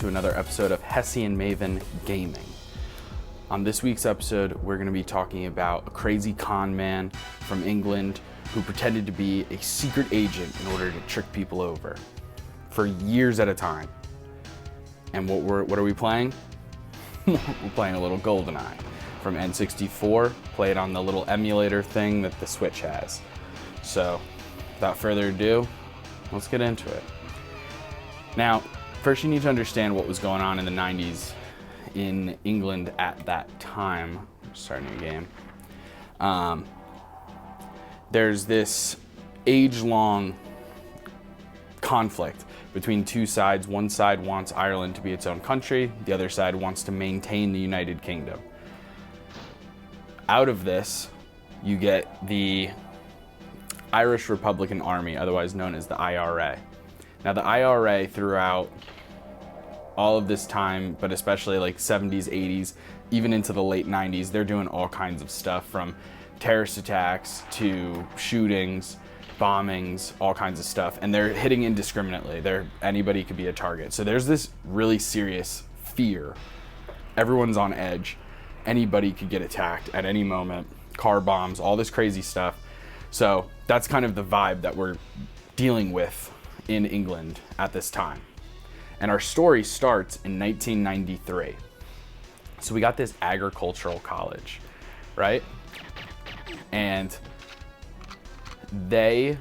to another episode of Hessy Maven Gaming. On this week's episode, we're going to be talking about a crazy con man from England who pretended to be a secret agent in order to trick people over for years at a time. And what are we playing? We're playing a little Goldeneye from N64, played on the little emulator thing that the Switch has. So, without further ado, let's get into it. Now, first you need to understand what was going on in the 90s in England at that time. Starting a game. There's this age-long conflict between two sides. One side wants Ireland to be its own country. The other side wants to maintain the United Kingdom. Out of this, you get the Irish Republican Army, otherwise known as the IRA. Now, the IRA throughout all of this time, but especially like 70s, 80s, even into the late 90s, they're doing all kinds of stuff from terrorist attacks to shootings, bombings, all kinds of stuff. And they're hitting indiscriminately. Anybody could be a target. So there's this really serious fear. Everyone's on edge. Anybody could get attacked at any moment. Car bombs, all this crazy stuff. So that's kind of the vibe that we're dealing with in England at this time. And our story starts in 1993. So we got this agricultural college, right? And they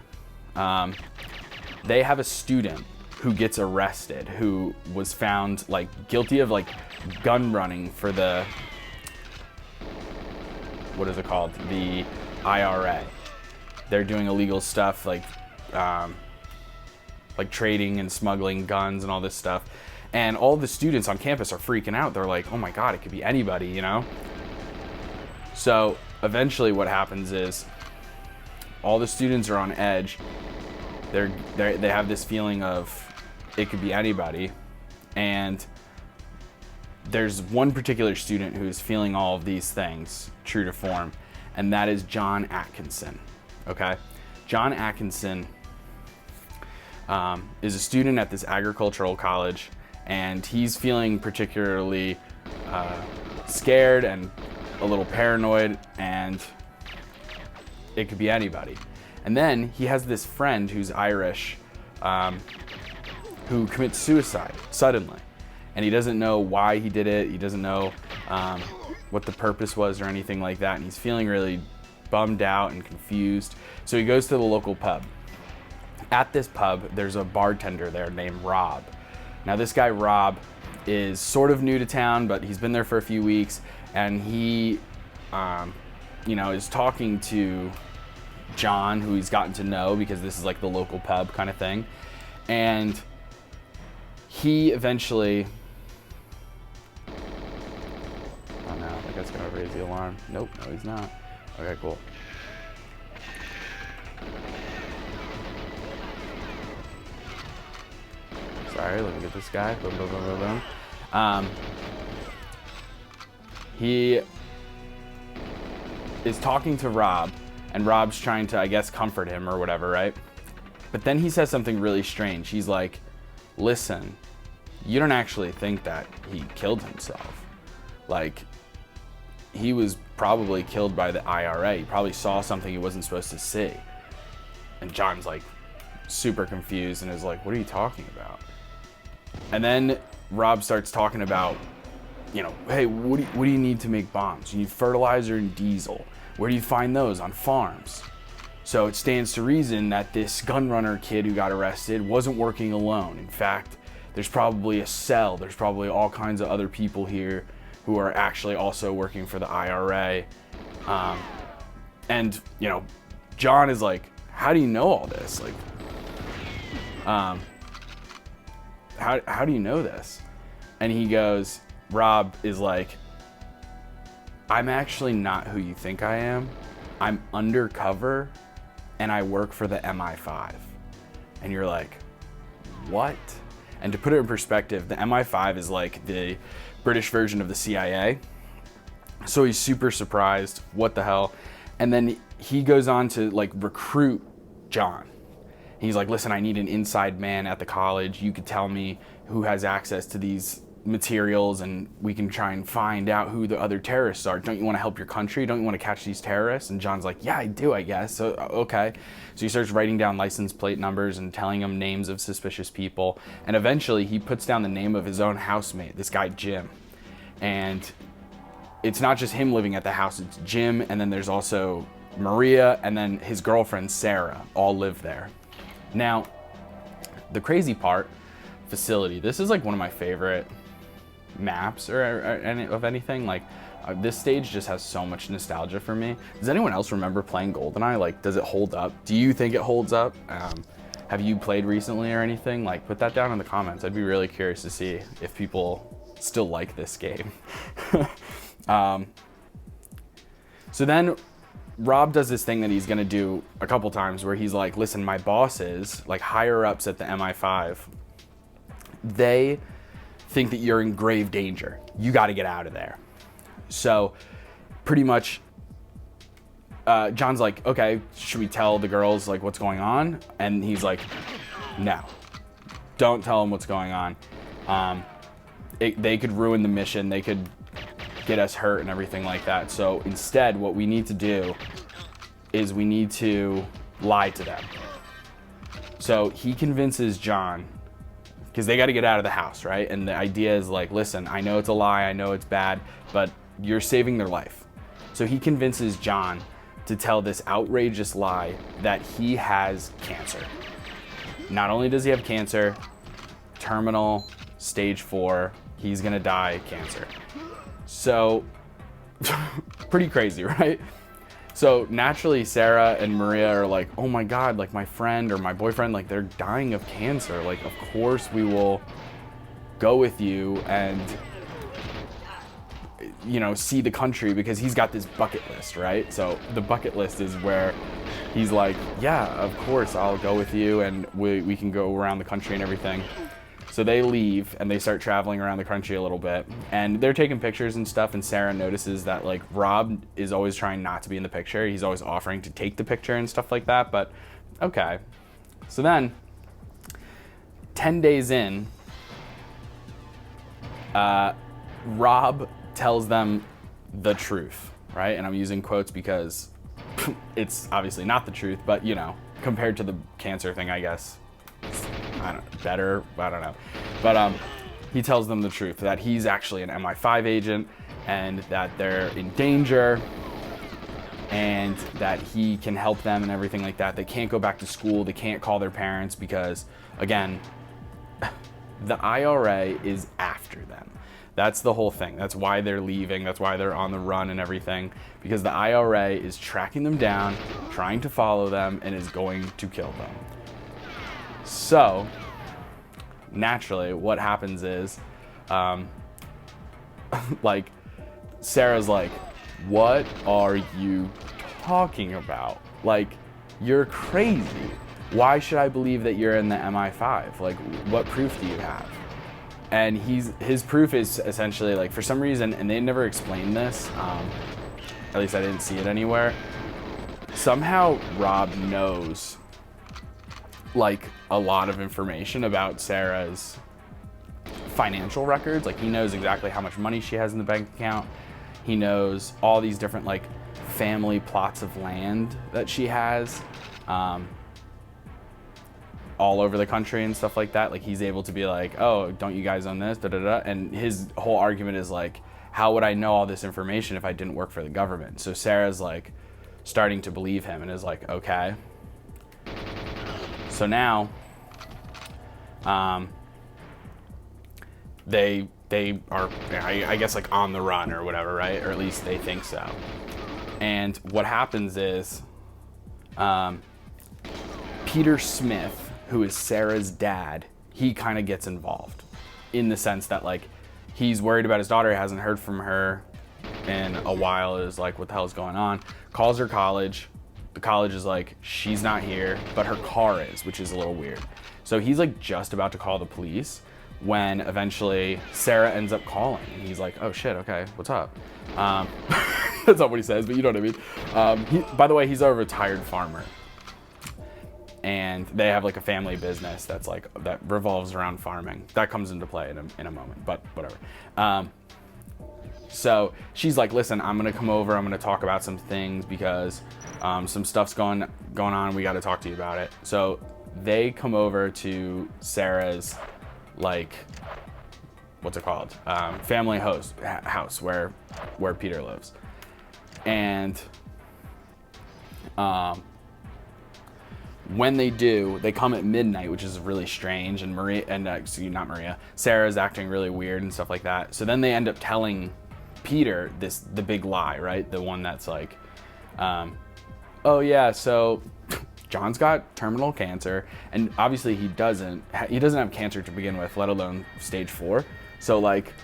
have a student who gets arrested, who was found like guilty of like gun running for the, what is it called? The IRA. They're doing illegal stuff like trading and smuggling guns and all this stuff. And all the students on campus are freaking out. They're like, oh my God, it could be anybody, you know? So eventually what happens is all the students are on edge. They have this feeling of it could be anybody. And there's one particular student who's feeling all of these things true to form, and that is John Atkinson, okay? John Atkinson is a student at this agricultural college, and he's feeling particularly scared and a little paranoid, and it could be anybody. And then he has this friend who's Irish who commits suicide suddenly, and he doesn't know why he did it. He doesn't know what the purpose was or anything like that, and he's feeling really bummed out and confused. So he goes to the local pub. At this pub, there's a bartender there named Rob. Now this guy, Rob, is sort of new to town, but he's been there for a few weeks, and he, is talking to John, who he's gotten to know because this is like the local pub kind of thing. And he eventually, oh no, I guess gonna raise the alarm. Nope, no he's not. Okay, cool. Sorry, let me get this guy. Boom, boom, boom, boom, boom. He is talking to Rob, and Rob's trying to, I guess, comfort him or whatever, right? But then he says something really strange. He's like, listen, you don't actually think that he killed himself. Like, he was probably killed by the IRA. He probably saw something he wasn't supposed to see. And John's like super confused and is like, what are you talking about? And then Rob starts talking about, hey, what do you need to make bombs? You need fertilizer and diesel. Where do you find those? On farms. So it stands to reason that this gun runner kid who got arrested wasn't working alone. In fact, there's probably a cell. There's probably all kinds of other people here who are actually also working for the IRA. And John is like, how do you know all this? Like, how do you know this? And he goes, Rob is like, I'm actually not who you think I am. I'm undercover and I work for the MI5. And you're like, what? And to put it in perspective, the MI5 is like the British version of the CIA. So he's super surprised, what the hell? And then he goes on to like recruit John. He's like, listen, I need an inside man at the college. You could tell me who has access to these materials and we can try and find out who the other terrorists are. Don't you want to help your country? Don't you want to catch these terrorists? And John's like, yeah, I do, I guess. So, okay. So he starts writing down license plate numbers and telling him names of suspicious people. And eventually he puts down the name of his own housemate, this guy, Jim. And it's not just him living at the house, it's Jim, and then there's also Maria, and then his girlfriend, Sarah, all live there. Now, the crazy part, facility. This is like one of my favorite maps or of anything. Like this stage just has so much nostalgia for me. Does anyone else remember playing Goldeneye? Like, does it hold up? Do you think it holds up? Have you played recently or anything? Like, put that down in the comments. I'd be really curious to see if people still like this game. So then Rob does this thing that he's gonna do a couple times where he's like, listen, my bosses, like higher ups at the MI5, they think that you're in grave danger. You gotta get out of there. So pretty much, John's like, okay, should we tell the girls like what's going on? And he's like, no, don't tell them what's going on. They could ruin the mission. They could get us hurt and everything like that. So instead, what we need to do is we need to lie to them. So he convinces John, because they got to get out of the house, right? And the idea is like, listen, I know it's a lie, I know it's bad, but you're saving their life. So he convinces John to tell this outrageous lie that he has cancer. Not only does he have cancer, terminal, stage 4, he's gonna die of cancer. So, pretty crazy, right? So naturally, Sarah and Maria are like, oh my God, like my friend or my boyfriend, like they're dying of cancer. Like, of course we will go with you and, you know, see the country, because he's got this bucket list, right? So the bucket list is where he's like, yeah, of course I'll go with you and we can go around the country and everything. So they leave and they start traveling around the country a little bit, and they're taking pictures and stuff, and Sarah notices that like Rob is always trying not to be in the picture. He's always offering to take the picture and stuff like that, but okay. So then 10 days in, Rob tells them the truth, right? And I'm using quotes because it's obviously not the truth, but you know, compared to the cancer thing, I guess, I don't know, better, I don't know. But he tells them the truth, that he's actually an MI5 agent and that they're in danger and that he can help them and everything like that. They can't go back to school, they can't call their parents because, again, the IRA is after them. That's the whole thing. That's why they're leaving. That's why they're on the run and everything, because the IRA is tracking them down, trying to follow them, and is going to kill them. So, naturally, what happens is, like, Sarah's like, what are you talking about? Like, you're crazy. Why should I believe that you're in the MI5? Like, what proof do you have? And his proof is essentially, like, for some reason, and they never explained this, at least I didn't see it anywhere, somehow Rob knows like a lot of information about Sarah's financial records. Like, he knows exactly how much money she has in the bank account. He knows all these different like family plots of land that she has all over the country and stuff like that. Like, he's able to be like, oh, don't you guys own this, da da da. And his whole argument is like, how would I know all this information if I didn't work for the government? So Sarah's like starting to believe him and is like, okay. So now, they are, I guess, like on the run or whatever, right? Or at least they think so. And what happens is, Peter Smith, who is Sarah's dad, he kind of gets involved in the sense that like he's worried about his daughter, he hasn't heard from her in a while, is like, what the hell is going on? Calls her college. The college is like, she's not here, but her car is, which is a little weird. So he's like just about to call the police when eventually Sarah ends up calling. And he's like, oh shit, okay, what's up? That's not what he says, but you know what I mean. By the way, he's a retired farmer. and they have like a family business that's like that revolves around farming. That comes into play in a moment, but whatever. So she's like, listen, I'm gonna come over, I'm gonna talk about some things because some stuff's going on, we gotta talk to you about it. So they come over to Sarah's, like, what's it called? Family house where Peter lives. And when they do, they come at midnight, which is really strange, and Sarah's acting really weird and stuff like that. So then they end up telling Peter the big lie, right? The one that's like, oh yeah, so John's got terminal cancer, and obviously he doesn't have cancer to begin with, let alone stage 4. So like,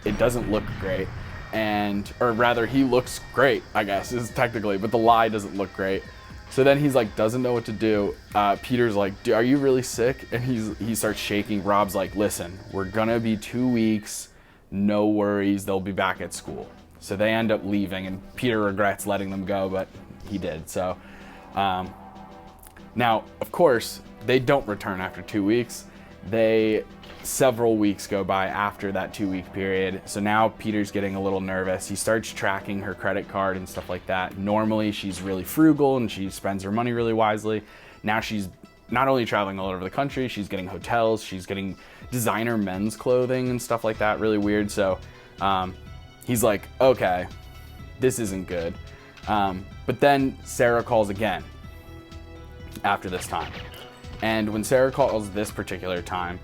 it doesn't look great, or rather he looks great, I guess, is technically, but the lie doesn't look great. So then he's like, doesn't know what to do. Peter's like, are you really sick? And he starts shaking. Rob's like, listen, we're gonna be 2 weeks, no worries, they'll be back at school. So they end up leaving, and Peter regrets letting them go, but he did. So now, of course, they don't return after 2 weeks. Several weeks go by after that 2-week period. So now Peter's getting a little nervous. He starts tracking her credit card and stuff like that. Normally she's really frugal and she spends her money really wisely. Now she's not only traveling all over the country, she's getting hotels, she's getting designer men's clothing and stuff like that. Really weird. So he's like, okay, this isn't good. But then Sarah calls again after this time. And when Sarah calls this particular time,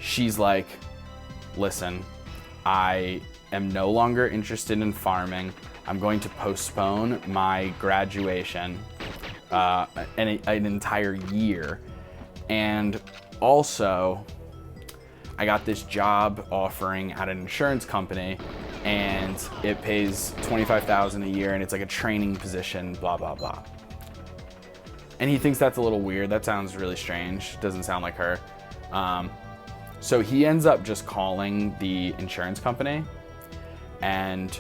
she's like, listen, I am no longer interested in farming. I'm going to postpone my graduation an entire year. And also, I got this job offering at an insurance company, and it pays $25,000 a year, and it's like a training position, blah, blah, blah. And he thinks that's a little weird. That sounds really strange. Doesn't sound like her. So he ends up just calling the insurance company and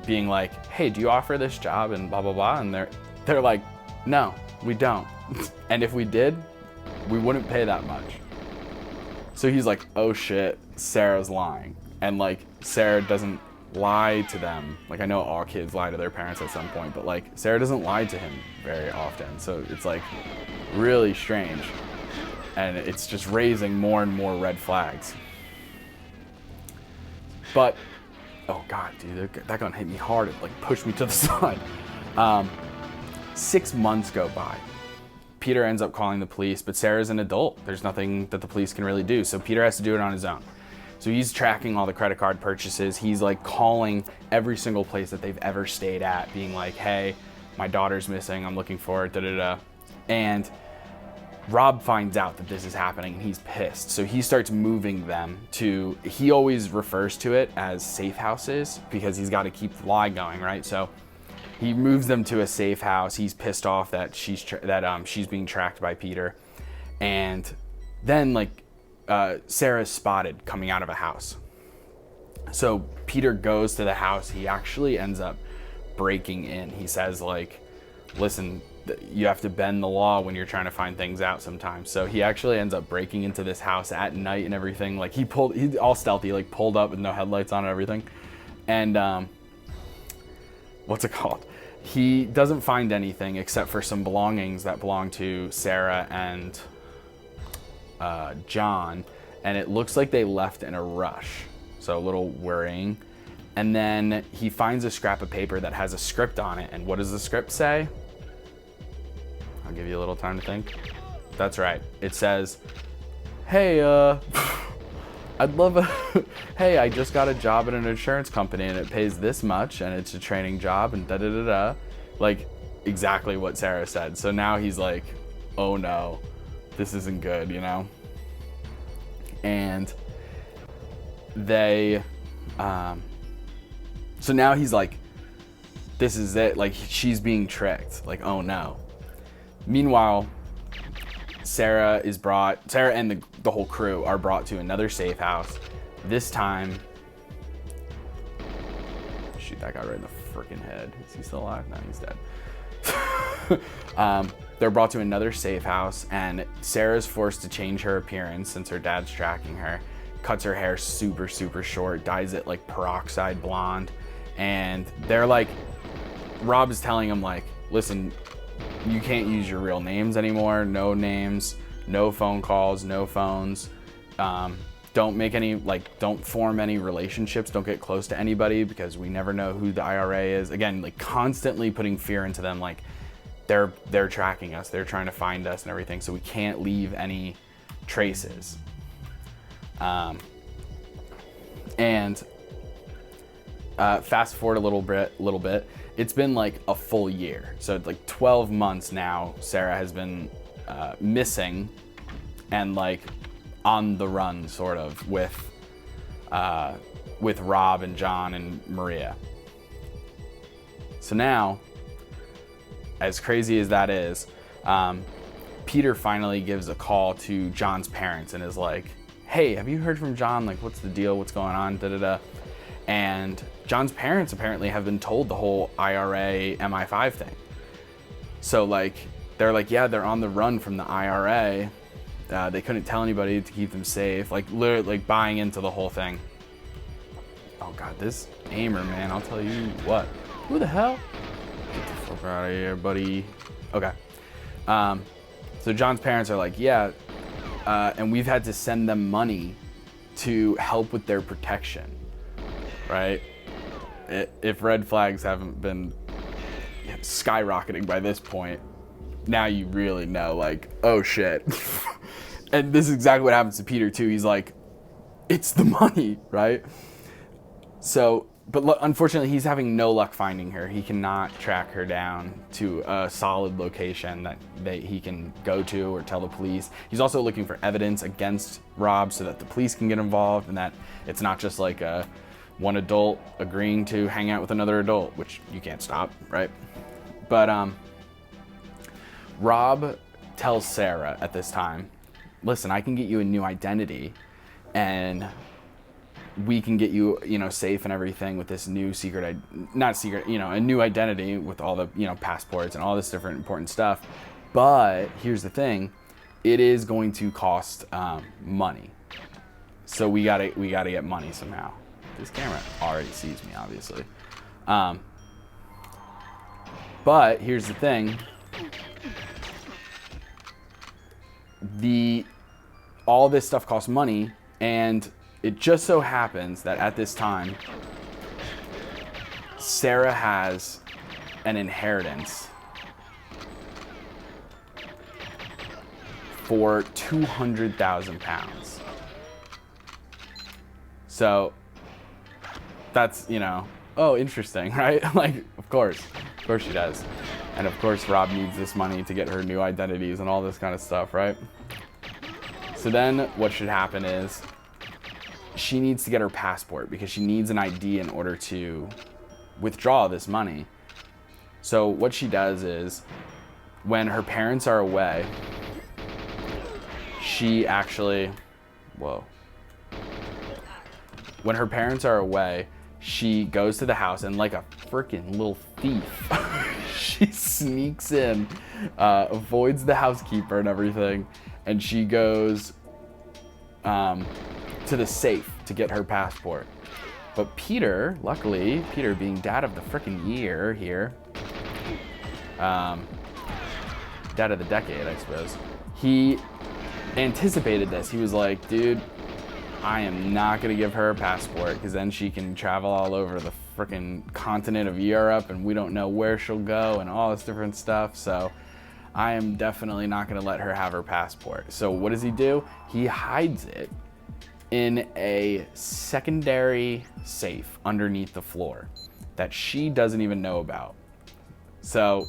being like, hey, do you offer this job and blah, blah, blah. And they're like, no, we don't. And if we did, we wouldn't pay that much. So he's like, oh shit, Sarah's lying. And like, Sarah doesn't lie to them. Like, I know all kids lie to their parents at some point, but like, Sarah doesn't lie to him very often. So it's like really strange. And it's just raising more and more red flags. But, oh God, dude, that gun hit me hard. It like pushed me to the side. 6 months go by. Peter ends up calling the police, but Sarah's an adult. There's nothing that the police can really do. So Peter has to do it on his own. So he's tracking all the credit card purchases. He's like calling every single place that they've ever stayed at, being like, hey, my daughter's missing. I'm looking for it, da-da-da. And Rob finds out that this is happening and he's pissed. So he starts moving them to, he always refers to it as safe houses because he's got to keep the lie going, right? So he moves them to a safe house. He's pissed off that she's being tracked by Peter. And then like Sarah's spotted coming out of a house. So Peter goes to the house. He actually ends up breaking in. He says like, listen, you have to bend the law when you're trying to find things out sometimes. So he actually ends up breaking into this house at night and everything. Like he's all stealthy, like pulled up with no headlights on and everything. And what's it called? He doesn't find anything except for some belongings that belong to Sarah and John. And it looks like they left in a rush. So a little worrying. And then he finds a scrap of paper that has a script on it. And what does the script say? I'll give you a little time to think. That's right. It says, hey, I'd love hey, I just got a job at an insurance company and it pays this much and it's a training job and da-da-da-da. Like exactly what Sarah said. So now he's like, oh no, this isn't good, you know? And so now he's like, this is it. Like she's being tricked. Like, oh no. Meanwhile, Sarah and the whole crew are brought to another safe house. This time, shoot that guy right in the freaking head. Is he still alive? No, he's dead. They're brought to another safe house, and Sarah's forced to change her appearance since her dad's tracking her. Cuts her hair super, super short, dyes it like peroxide blonde. And they're like, Rob is telling him like, listen, you can't use your real names anymore. No names, no phone calls, no phones. Don't make any, like, don't form any relationships. Don't get close to anybody because we never know who the IRA is. Again, like constantly putting fear into them. Like they're tracking us. They're trying to find us and everything. So we can't leave any traces. And fast forward a little bit, it's been like a full year. So like 12 months now, Sarah has been missing and like on the run sort of with Rob and John and Maria. So now, as crazy as that is, Peter finally gives a call to John's parents and is like, hey, have you heard from John? Like, what's the deal? What's going on? Da-da-da. And John's parents apparently have been told the whole IRA MI5 thing. So like, they're like, yeah, they're on the run from the IRA. They couldn't tell anybody to keep them safe. Like literally like buying into the whole thing. Oh God, this aimer, man, I'll tell you what. Who the hell? Get the fuck out of here, buddy. Okay. So John's parents are like, yeah, and we've had to send them money to help with their protection, right? If red flags haven't been skyrocketing by this point, now you really know, like, oh shit. And this is exactly what happens to Peter too. He's like, it's the money, right? So, but unfortunately, he's having no luck finding her. He cannot track her down to a solid location that he can go to or tell the police. He's also looking for evidence against Rob so that the police can get involved and that it's not just like one adult agreeing to hang out with another adult, which you can't stop, right? But Rob tells Sarah at this time, listen, I can get you a new identity and we can get you, safe and everything with this new a new identity with all the, passports and all this different important stuff. But here's the thing, it is going to cost money. So we gotta get money somehow. This camera already sees me, obviously. But here's the thing, all this stuff costs money, and it just so happens that at this time, Sarah has an inheritance for 200,000 pounds. So that's, oh, interesting, right? Like, of course she does. And of course Rob needs this money to get her new identities and all this kind of stuff, right? So then what should happen is she needs to get her passport because she needs an ID in order to withdraw this money. So what she does is when her parents are away, when her parents are away, she goes to the house and like a freaking little thief, she sneaks in, avoids the housekeeper and everything, and she goes to the safe to get her passport. But Peter, luckily, Peter being dad of the freaking year here, dad of the decade, I suppose, he anticipated this. He was like, dude, I am not gonna give her a passport because then she can travel all over the freaking continent of Europe and we don't know where she'll go and all this different stuff. So I am definitely not gonna let her have her passport. So what does he do? He hides it in a secondary safe underneath the floor that she doesn't even know about. So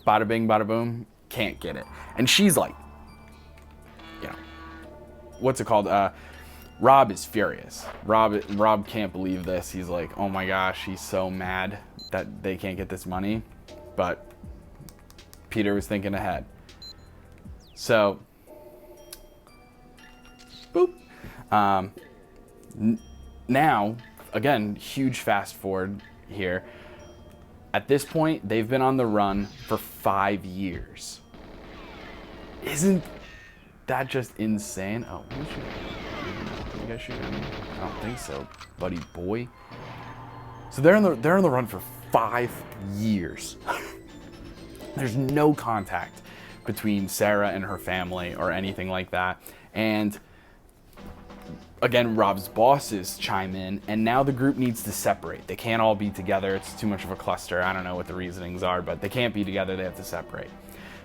bada bing, bada boom, can't get it. And she's like, what's it called? Rob is furious. Rob can't believe this. He's like, oh my gosh, he's so mad that they can't get this money. But Peter was thinking ahead. So, boop. Now, again, huge fast forward here. At this point, they've been on the run for 5 years. Isn't that just insane? Oh, you guys shooting at me? I don't think so, buddy boy. So they're on the run for 5 years. There's no contact between Sarah and her family or anything like that. And again, Rob's bosses chime in, and now the group needs to separate. They can't all be together. It's too much of a cluster. I don't know what the reasonings are, but they can't be together. They have to separate.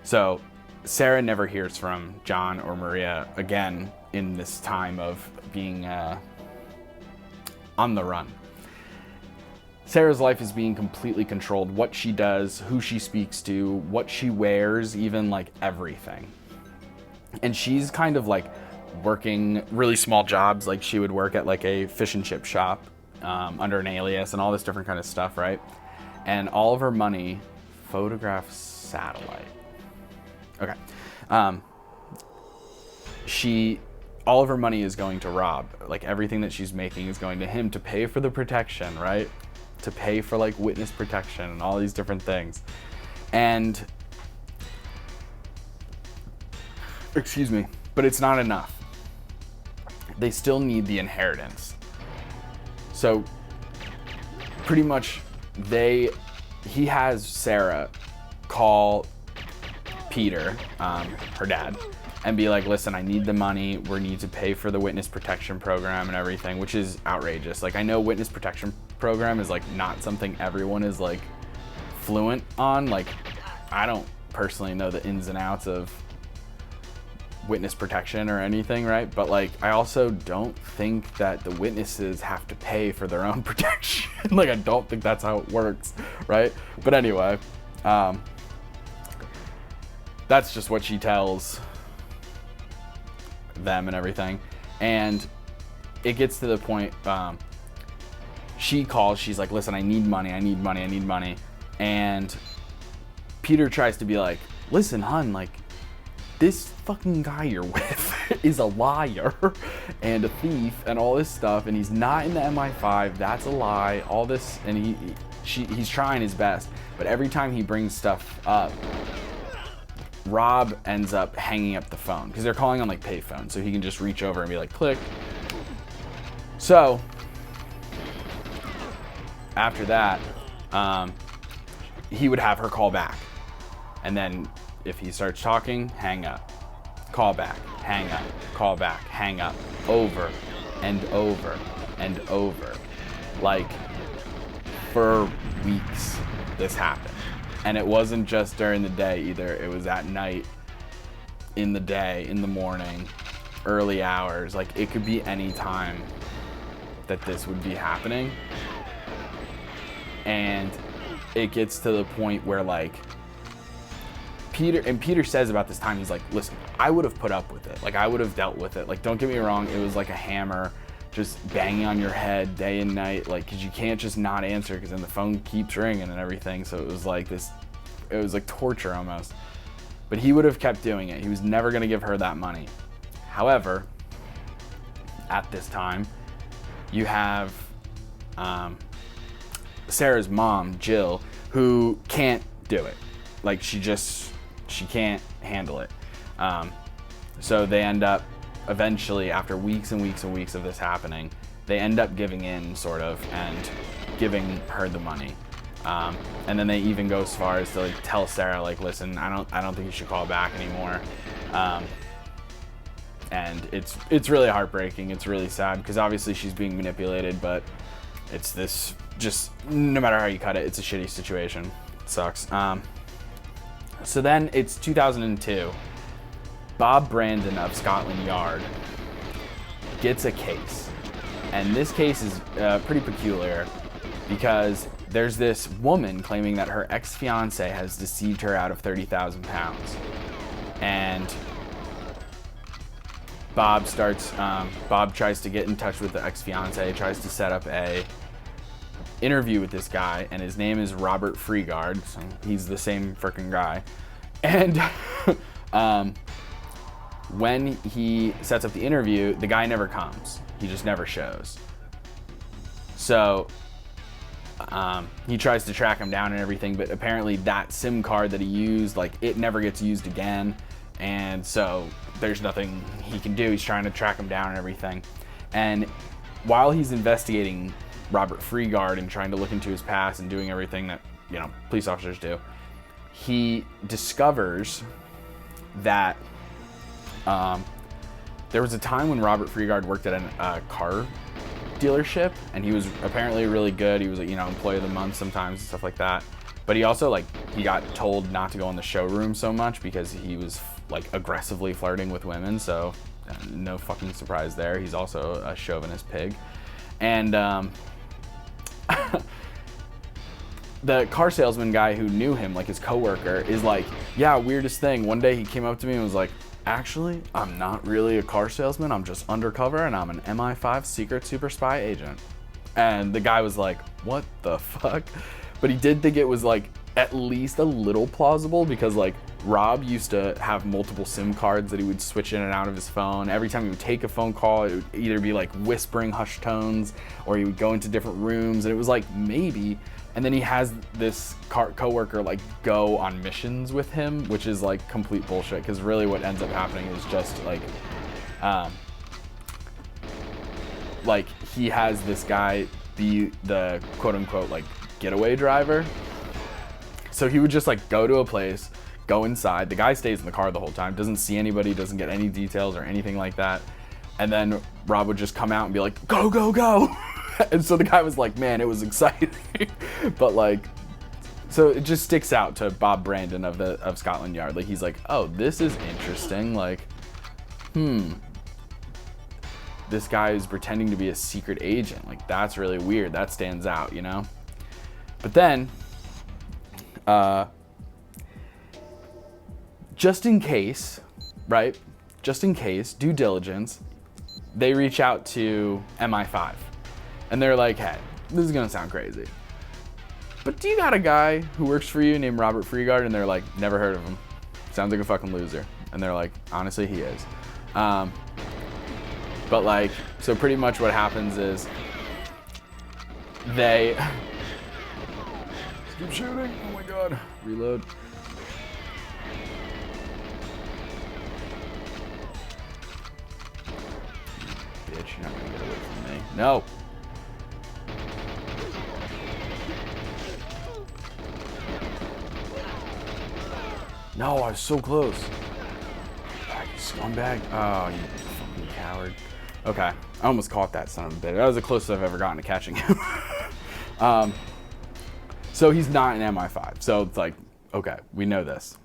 So Sarah never hears from John or Maria again in this time of being on the run. Sarah's life is being completely controlled. What she does, who she speaks to, what she wears, even like everything. And she's kind of like working really small jobs. Like she would work at like a fish and chip shop under an alias and all this different kind of stuff, right? And all of her money, photograph satellite. Okay. All of her money is going to Rob. Like everything that she's making is going to him to pay for the protection, right? To pay for like witness protection and all these different things. And excuse me, but it's not enough. They still need the inheritance. So pretty much he has Sarah call Peter, her dad, and be like, listen, I need the money. We need to pay for the witness protection program and everything, which is outrageous. Like I know witness protection program is like not something everyone is like fluent on. Like I don't personally know the ins and outs of witness protection or anything, right? But like I also don't think that the witnesses have to pay for their own protection. Like I don't think that's how it works, right? But anyway, that's just what she tells them and everything. And it gets to the point, she calls, she's like, listen, I need money. And Peter tries to be like, listen, hun, like this fucking guy you're with is a liar and a thief and all this stuff, and he's not in the MI5. That's a lie. All this, and he's trying his best, but every time he brings stuff up, Rob ends up hanging up the phone because they're calling on like payphone, so he can just reach over and be like, click. So after that, he would have her call back, and then if he starts talking, hang up, call back, hang up, call back, hang up, over and over and over. Like for weeks this happened. And it wasn't just during the day either. It was at night, in the day, in the morning, early hours. Like it could be any time that this would be happening. And it gets to the point where like Peter says about this time, he's like, listen, I would have put up with it. Like I would have dealt with it. Like don't get me wrong, it was like a hammer just banging on your head day and night, like because you can't just not answer because then the phone keeps ringing and everything. So it was like torture almost. But he would have kept doing it. He was never going to give her that money. However, at this time, you have Sarah's mom, Jill, who can't do it. Like she can't handle it. So they end up eventually, after weeks and weeks and weeks of this happening, they end up giving in sort of and giving her the money. And then they even go as far as to like tell Sarah, like, listen, I don't think you should call back anymore. And it's really heartbreaking. It's really sad because obviously she's being manipulated, but it's this just, no matter how you cut it, it's a shitty situation. It sucks. So then it's 2002. Bob Brandon of Scotland Yard gets a case. And this case is pretty peculiar because there's this woman claiming that her ex-fiance has deceived her out of 30,000 pounds. And Bob tries to get in touch with the ex-fiance, tries to set up a interview with this guy, and his name is Robert Freegard, so he's the same freaking guy. And when he sets up the interview, the guy never comes. He just never shows. So He tries to track him down and everything, but apparently that SIM card that he used, like, it never gets used again. And so there's nothing he can do. He's trying to track him down and everything. And while he's investigating Robert Freegard and trying to look into his past and doing everything that, you know, police officers do, he discovers that there was a time when Robert Freegard worked at a car dealership, and he was apparently really good. He was, you know, employee of the month sometimes and stuff like that. But he also, like, he got told not to go in the showroom so much because he was, like, aggressively flirting with women. So no fucking surprise there. He's also a chauvinist pig. And the car salesman guy who knew him, like his coworker, is like, yeah, weirdest thing. One day he came up to me and was like, actually, I'm not really a car salesman. I'm just undercover, and I'm an MI5 secret super spy agent. And the guy was like, what the fuck? But he did think it was, like, at least a little plausible, because, like, Rob used to have multiple SIM cards that he would switch in and out of his phone. Every time he would take a phone call, it would either be like whispering hushed tones, or he would go into different rooms, and it was like, maybe. And then he has this coworker, like, go on missions with him, which is, like, complete bullshit, because really what ends up happening is just, like he has this guy be the quote-unquote, like, getaway driver. So he would just, like, go to a place, go inside. The guy stays in the car the whole time, doesn't see anybody, doesn't get any details or anything like that. And then Rob would just come out and be like, go, go, go. And so the guy was like, man, it was exciting. But, like, so it just sticks out to Bob Brandon of Scotland Yard. Like, he's like, oh, this is interesting. Like, this guy is pretending to be a secret agent. Like, that's really weird. That stands out, you know? But then, just in case, right? Just in case, due diligence, they reach out to MI5. And they're like, hey, this is gonna sound crazy, but do you got a guy who works for you named Robert Freegard? And they're like, never heard of him. Sounds like a fucking loser. And they're like, honestly, he is. But, like, so pretty much what happens is they keep shooting. Oh my god. Reload. Bitch, you're not gonna get away from me. No. No, I was so close. You scumbag. Oh, you fucking coward. Okay, I almost caught that son of a bitch. That was the closest I've ever gotten to catching him. So he's not an MI5. So it's like, okay, we know this.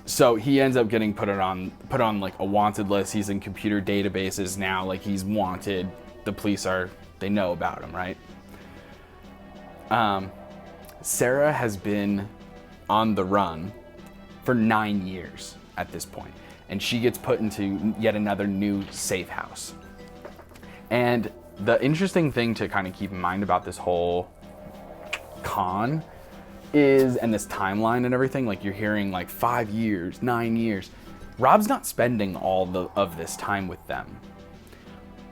So he ends up getting put on like a wanted list. He's in computer databases now. Like, he's wanted. The police they know about him, right? Sarah has been on the run for 9 years at this point, and she gets put into yet another new safe house. And the interesting thing to kind of keep in mind about this whole con is, and this timeline and everything, like, you're hearing like 5 years, 9 years. Rob's not spending all of this time with them.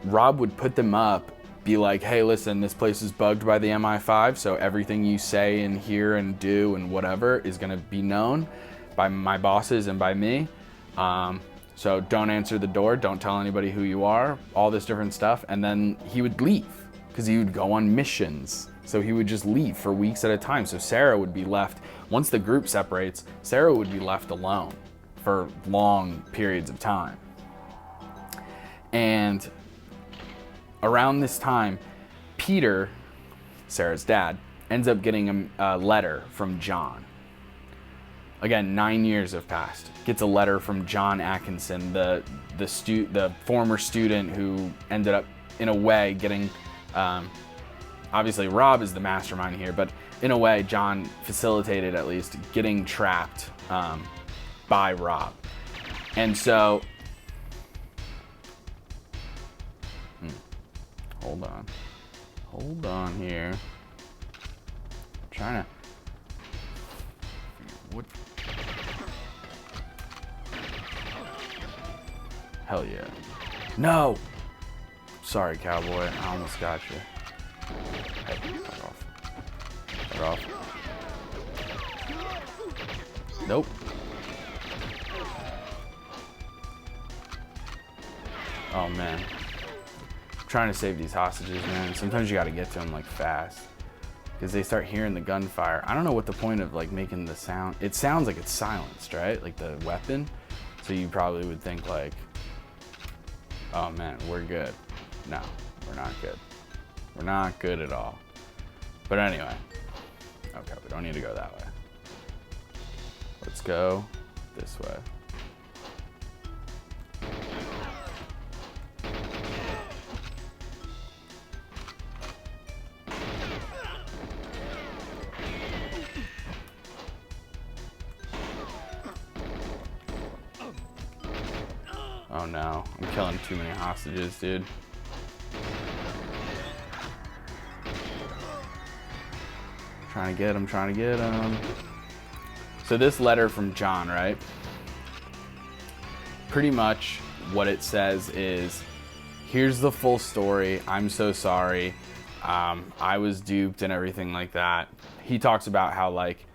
Rob would put them up, be like, hey, listen, this place is bugged by the MI5, so everything you say and hear and do and whatever is gonna be known by my bosses and by me. So don't answer the door, don't tell anybody who you are, all this different stuff. And then he would leave, because he would go on missions. So he would just leave for weeks at a time. So Sarah would be left, once the group separates, Sarah would be left alone for long periods of time. And around this time, Peter, Sarah's dad, ends up getting a letter from John. Again, 9 years have passed. Gets a letter from John Atkinson, the former student who ended up, in a way, getting, obviously Rob is the mastermind here, but in a way, John facilitated, at least, getting trapped by Rob. And so, hold on here. I'm trying to, what? Hell yeah. No! Sorry, cowboy. I almost got you. Hey, fuck off. Fuck off. Nope. Oh, man. I'm trying to save these hostages, man. Sometimes you gotta get to them, like, fast. Because they start hearing the gunfire. I don't know what the point of, like, making the sound... It sounds like it's silenced, right? Like, the weapon. So you probably would think, like... Oh, man, we're good. No, we're not good. We're not good at all. But anyway. Okay, we don't need to go that way. Let's go this way. Oh no, I'm killing too many hostages, dude. Trying to get him. So this letter from John, right? Pretty much what it says is, here's the full story. I'm so sorry. I was duped and everything like that. He talks about how, like,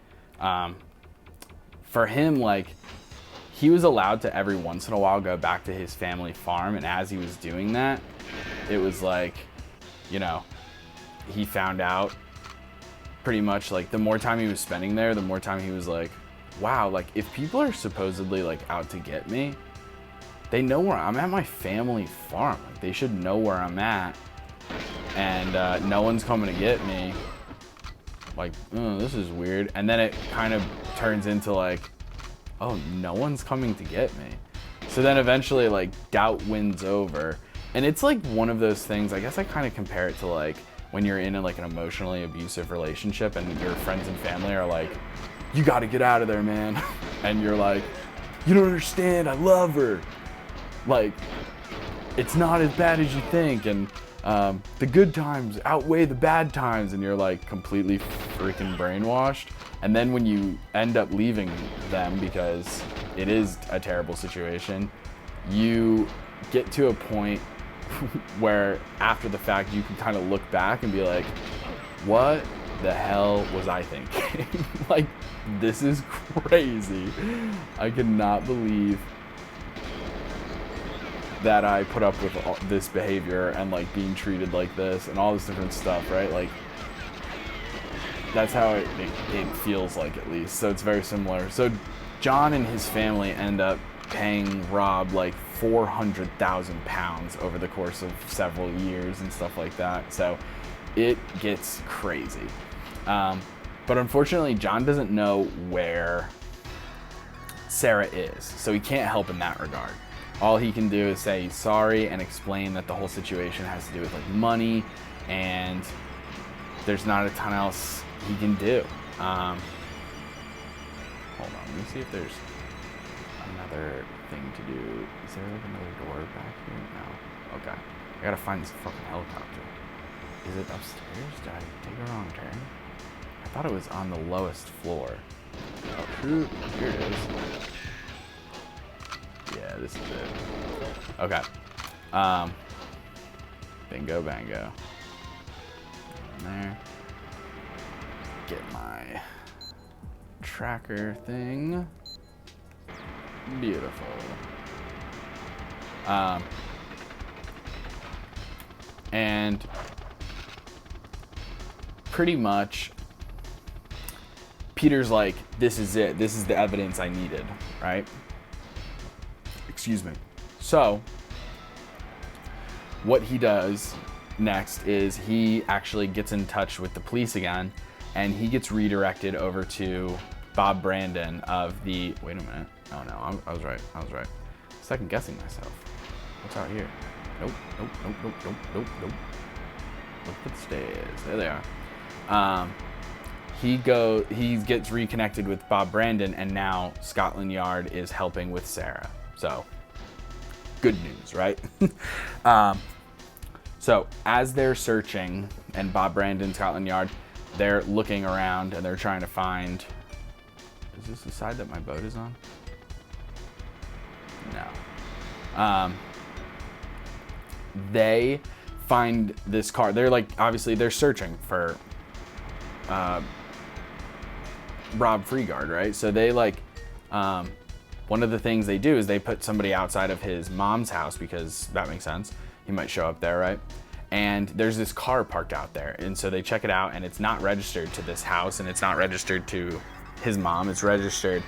for him, like, he was allowed to every once in a while go back to his family farm, and as he was doing that, it was like, you know, he found out pretty much, like, the more time he was spending there, the more time he was like, wow, like, if people are supposedly, like, out to get me, they know where I'm at, my family farm. Like, they should know where I'm at, and no one's coming to get me. Like, oh, this is weird. And then it kind of turns into like, oh, no one's coming to get me. So then eventually, like, doubt wins over. And it's like one of those things, I guess I kind of compare it to, like, when you're in like an emotionally abusive relationship and your friends and family are like, you got to get out of there, man. And you're like, you don't understand, I love her. Like, it's not as bad as you think. And the good times outweigh the bad times. And you're like completely freaking brainwashed. And then when you end up leaving them because it is a terrible situation, you get to a point where after the fact you can kind of look back and be like, what the hell was I thinking? Like, this is crazy. I cannot believe that I put up with all this behavior and like being treated like this and all this different stuff, right? Like, that's how it feels like, at least. So it's very similar. So John and his family end up paying Rob like 400,000 pounds over the course of several years and stuff like that. So it gets crazy. But unfortunately, John doesn't know where Sarah is, so he can't help in that regard. All he can do is say he's sorry and explain that the whole situation has to do with like money, and there's not a ton else he can do. Hold on, let me see if there's another thing to do. Is there like another door back here? No. Okay. I gotta find this fucking helicopter. Is it upstairs? Did I take a wrong turn? I thought it was on the lowest floor. Oh, shoot. Here it is. Yeah, this is it. Okay. Bingo, bango. In there. Get my tracker thing. Beautiful. And pretty much Peter's like, this is it. This is the evidence I needed, right? Excuse me. So what he does next is he actually gets in touch with the police again, and he gets redirected over to Bob Brandon of the, wait a minute. Oh no, I was right. Second guessing myself. What's out here? Nope. Look at the stairs. There they are. He gets reconnected with Bob Brandon, and now Scotland Yard is helping with Sarah. So, good news, right? So as they're searching, and Bob Brandon, Scotland Yard, they're looking around and they're trying to find, is this the side that my boat is on? No. They find this car. They're like, obviously they're searching for Rob Freegard, right? So they like, one of the things they do is they put somebody outside of his mom's house, because that makes sense. He might show up there, right? And there's this car parked out there. And so they check it out, and it's not registered to this house, and it's not registered to his mom. It's registered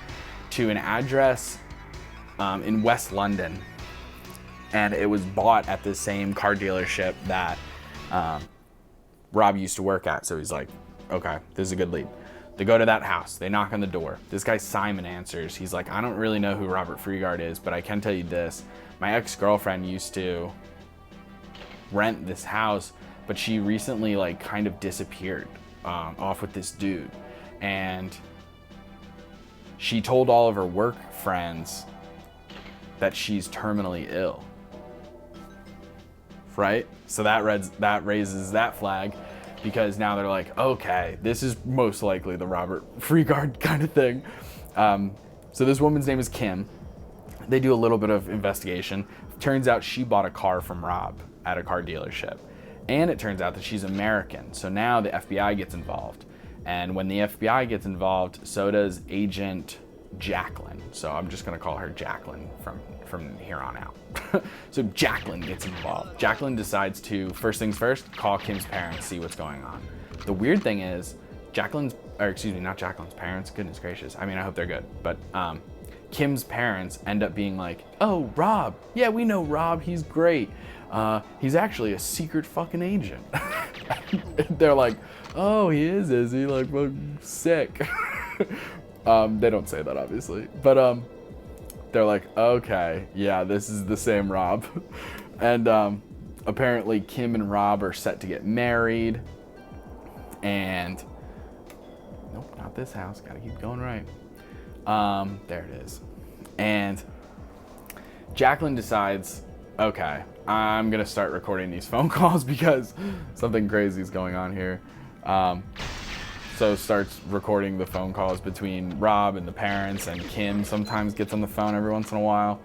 to an address in West London. And it was bought at the same car dealership that Rob used to work at. So he's like, okay, this is a good lead. They go to that house. They knock on the door. This guy Simon answers. He's like, I don't really know who Robert Freegard is, but I can tell you this. My ex-girlfriend used to rent this house, but she recently like kind of disappeared off with this dude. And she told all of her work friends that she's terminally ill. Right? So that raises that flag, because now they're like, okay, this is most likely the Robert Freegard kind of thing. So this woman's name is Kim. They do a little bit of investigation. Turns out she bought a car from Rob at a car dealership. And it turns out that she's American. So now the FBI gets involved. And when the FBI gets involved, so does Agent Jacqueline. So I'm just gonna call her Jacqueline from here on out. So Jacqueline gets involved. Jacqueline decides to, first things first, call Kim's parents, see what's going on. The weird thing is, not Jacqueline's parents, goodness gracious. I mean, I hope they're good. But Kim's parents end up being like, oh, Rob. Yeah, we know Rob, he's great. He's actually a secret fucking agent. They're like, oh, he is he? Like, well, sick. They don't say that, obviously. But they're like, okay, yeah, this is the same Rob. And apparently Kim and Rob are set to get married. And, nope, not this house. Gotta keep going right. There it is. And Jacqueline decides, okay, I'm gonna start recording these phone calls because something crazy is going on here. So starts recording the phone calls between Rob and the parents, and Kim sometimes gets on the phone every once in a while.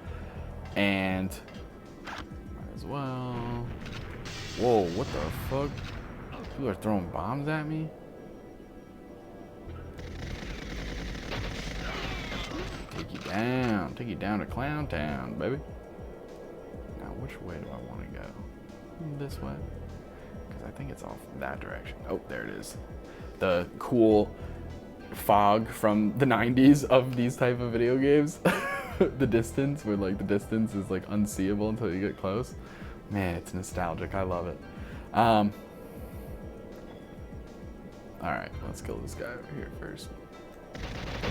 And might as well. Whoa, what the fuck? People are throwing bombs at me? Take you down to Clown Town, baby. Now, which way do I want to go? This way? Because I think it's off that direction. Oh, there it is. The cool fog from the 90s of these type of video games. The distance, where like the distance is like unseeable until you get close. Man, it's nostalgic. I love it. All right, let's kill this guy over here first.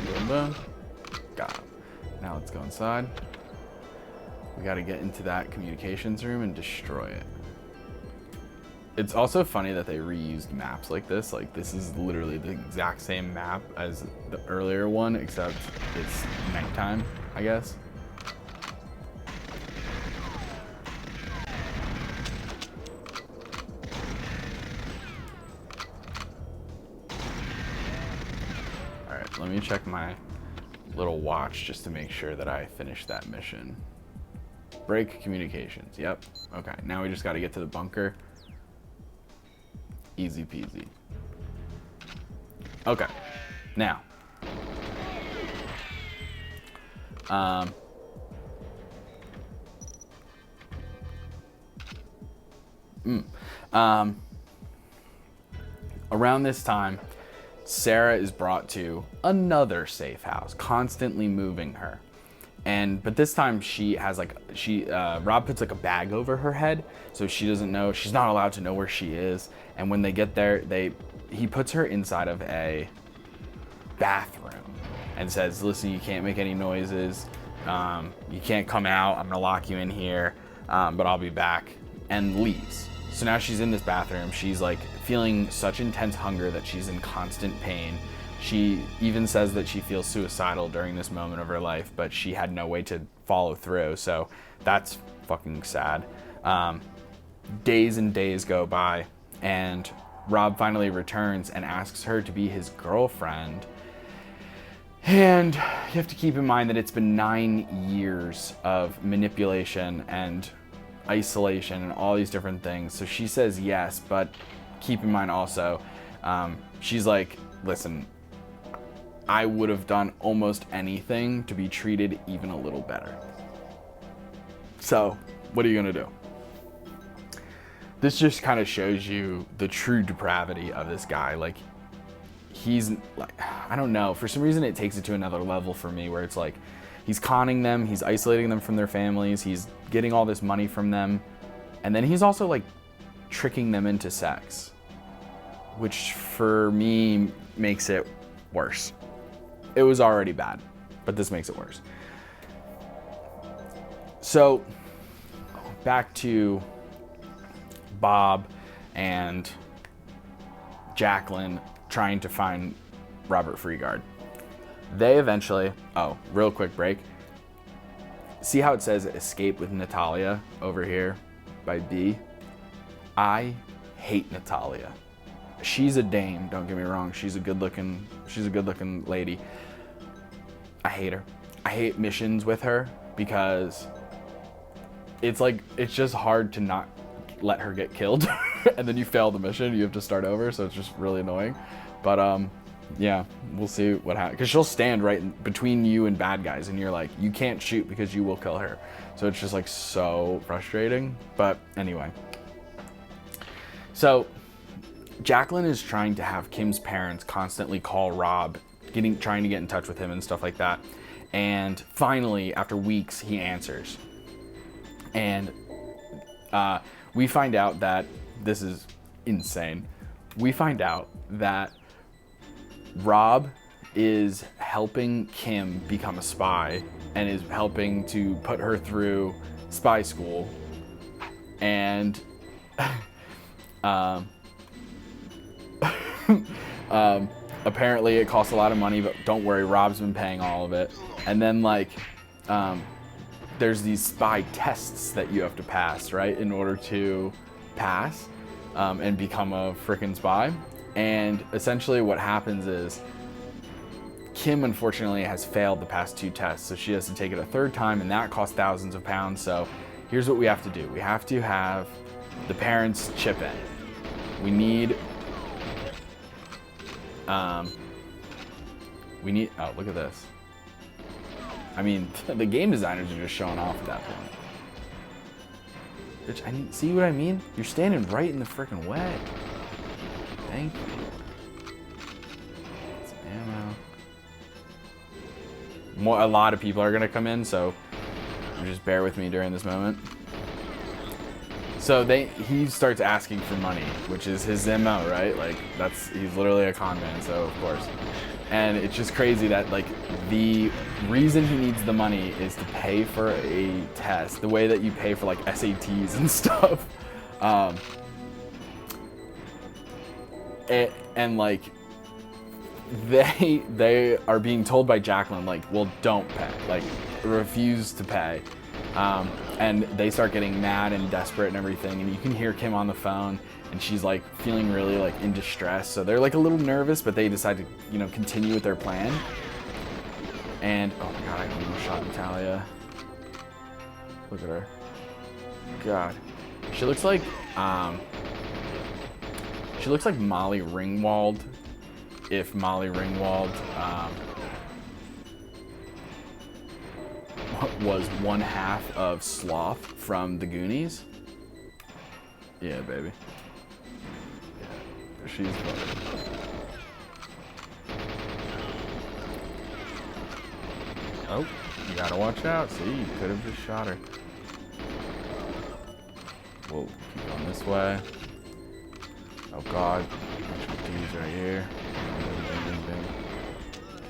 Boom, boom. Got him. Now let's go inside. We got to get into that communications room and destroy it. It's also funny that they reused maps like this. Like, this is literally the exact same map as the earlier one, except it's nighttime, I guess. All right, let me check my little watch just to make sure that I finished that mission. Break communications. Yep. Okay, now we just got to get to the bunker. Easy peasy. Okay, now. Around this time, Sarah is brought to another safe house, constantly moving her. But this time she has Rob puts like a bag over her head, so she doesn't know, she's not allowed to know where she is. And when they get there, he puts her inside of a bathroom and says, listen, you can't make any noises. You can't come out. I'm gonna lock you in here, but I'll be back, and leaves. So now she's in this bathroom. She's like feeling such intense hunger that she's in constant pain. She even says that she feels suicidal during this moment of her life, but she had no way to follow through. So that's fucking sad. Days and days go by, and Rob finally returns and asks her to be his girlfriend. And you have to keep in mind that it's been 9 years of manipulation and isolation and all these different things. So she says yes, but keep in mind also, she's like, listen, I would have done almost anything to be treated even a little better. So what are you gonna do? This just kind of shows you the true depravity of this guy. Like, he's like, I don't know, for some reason it takes it to another level for me, where it's like he's conning them, he's isolating them from their families, he's getting all this money from them, and then he's also like tricking them into sex, which for me makes it worse. It was already bad, but this makes it worse. So back to Bob and Jacqueline trying to find Robert Freegard. They eventually, oh, real quick break. See how it says escape with Natalia over here by B? I hate Natalia. She's a dame, don't get me wrong. She's a good looking lady. I hate her. I hate missions with her because it's like, it's just hard to not let her get killed and then you fail the mission, you have to start over, so it's just really annoying. But yeah, we'll see what happens, because she'll stand right between you and bad guys and you're like, you can't shoot because you will kill her. So it's just like so frustrating. But anyway, so Jacqueline is trying to have Kim's parents constantly call Rob, trying to get in touch with him and stuff like that. And finally, after weeks, he answers. And we find out that, this is insane, we find out that Rob is helping Kim become a spy and is helping to put her through spy school. And apparently it costs a lot of money, but don't worry, Rob's been paying all of it. And then like, there's these spy tests that you have to pass, right, in order to pass and become a frickin' spy. And essentially what happens is Kim unfortunately has failed the past 2 tests, so she has to take it a 3rd time, and that costs thousands of pounds. So here's what we have to do. We have to have the parents chip in. We need, oh, look at this. I mean, the game designers are just showing off at that point. Bitch, see what I mean? You're standing right in the freaking way. Thank you. Some ammo. A lot of people are gonna come in, so just bear with me during this moment. So he starts asking for money, which is his MO, right? Like, he's literally a con man, so of course. And it's just crazy that like the reason he needs the money is to pay for a test, the way that you pay for like SATs and stuff. And like they are being told by Jacqueline, like, well, don't pay, like refuse to pay. And they start getting mad and desperate and everything, and you can hear Kim on the phone, and she's like feeling really like in distress. So they're like a little nervous, but they decide to, you know, continue with their plan. And oh my god, I almost shot Natalia. Look at her. God, she looks like Molly Ringwald, if Molly Ringwald was one half of Sloth from the Goonies. Yeah, baby. Yeah, she's funny. Oh, you gotta watch out. See, you could have just shot her. Whoa, keep going this way. Oh god, bunch of dudes right here. Bing, bing, bing.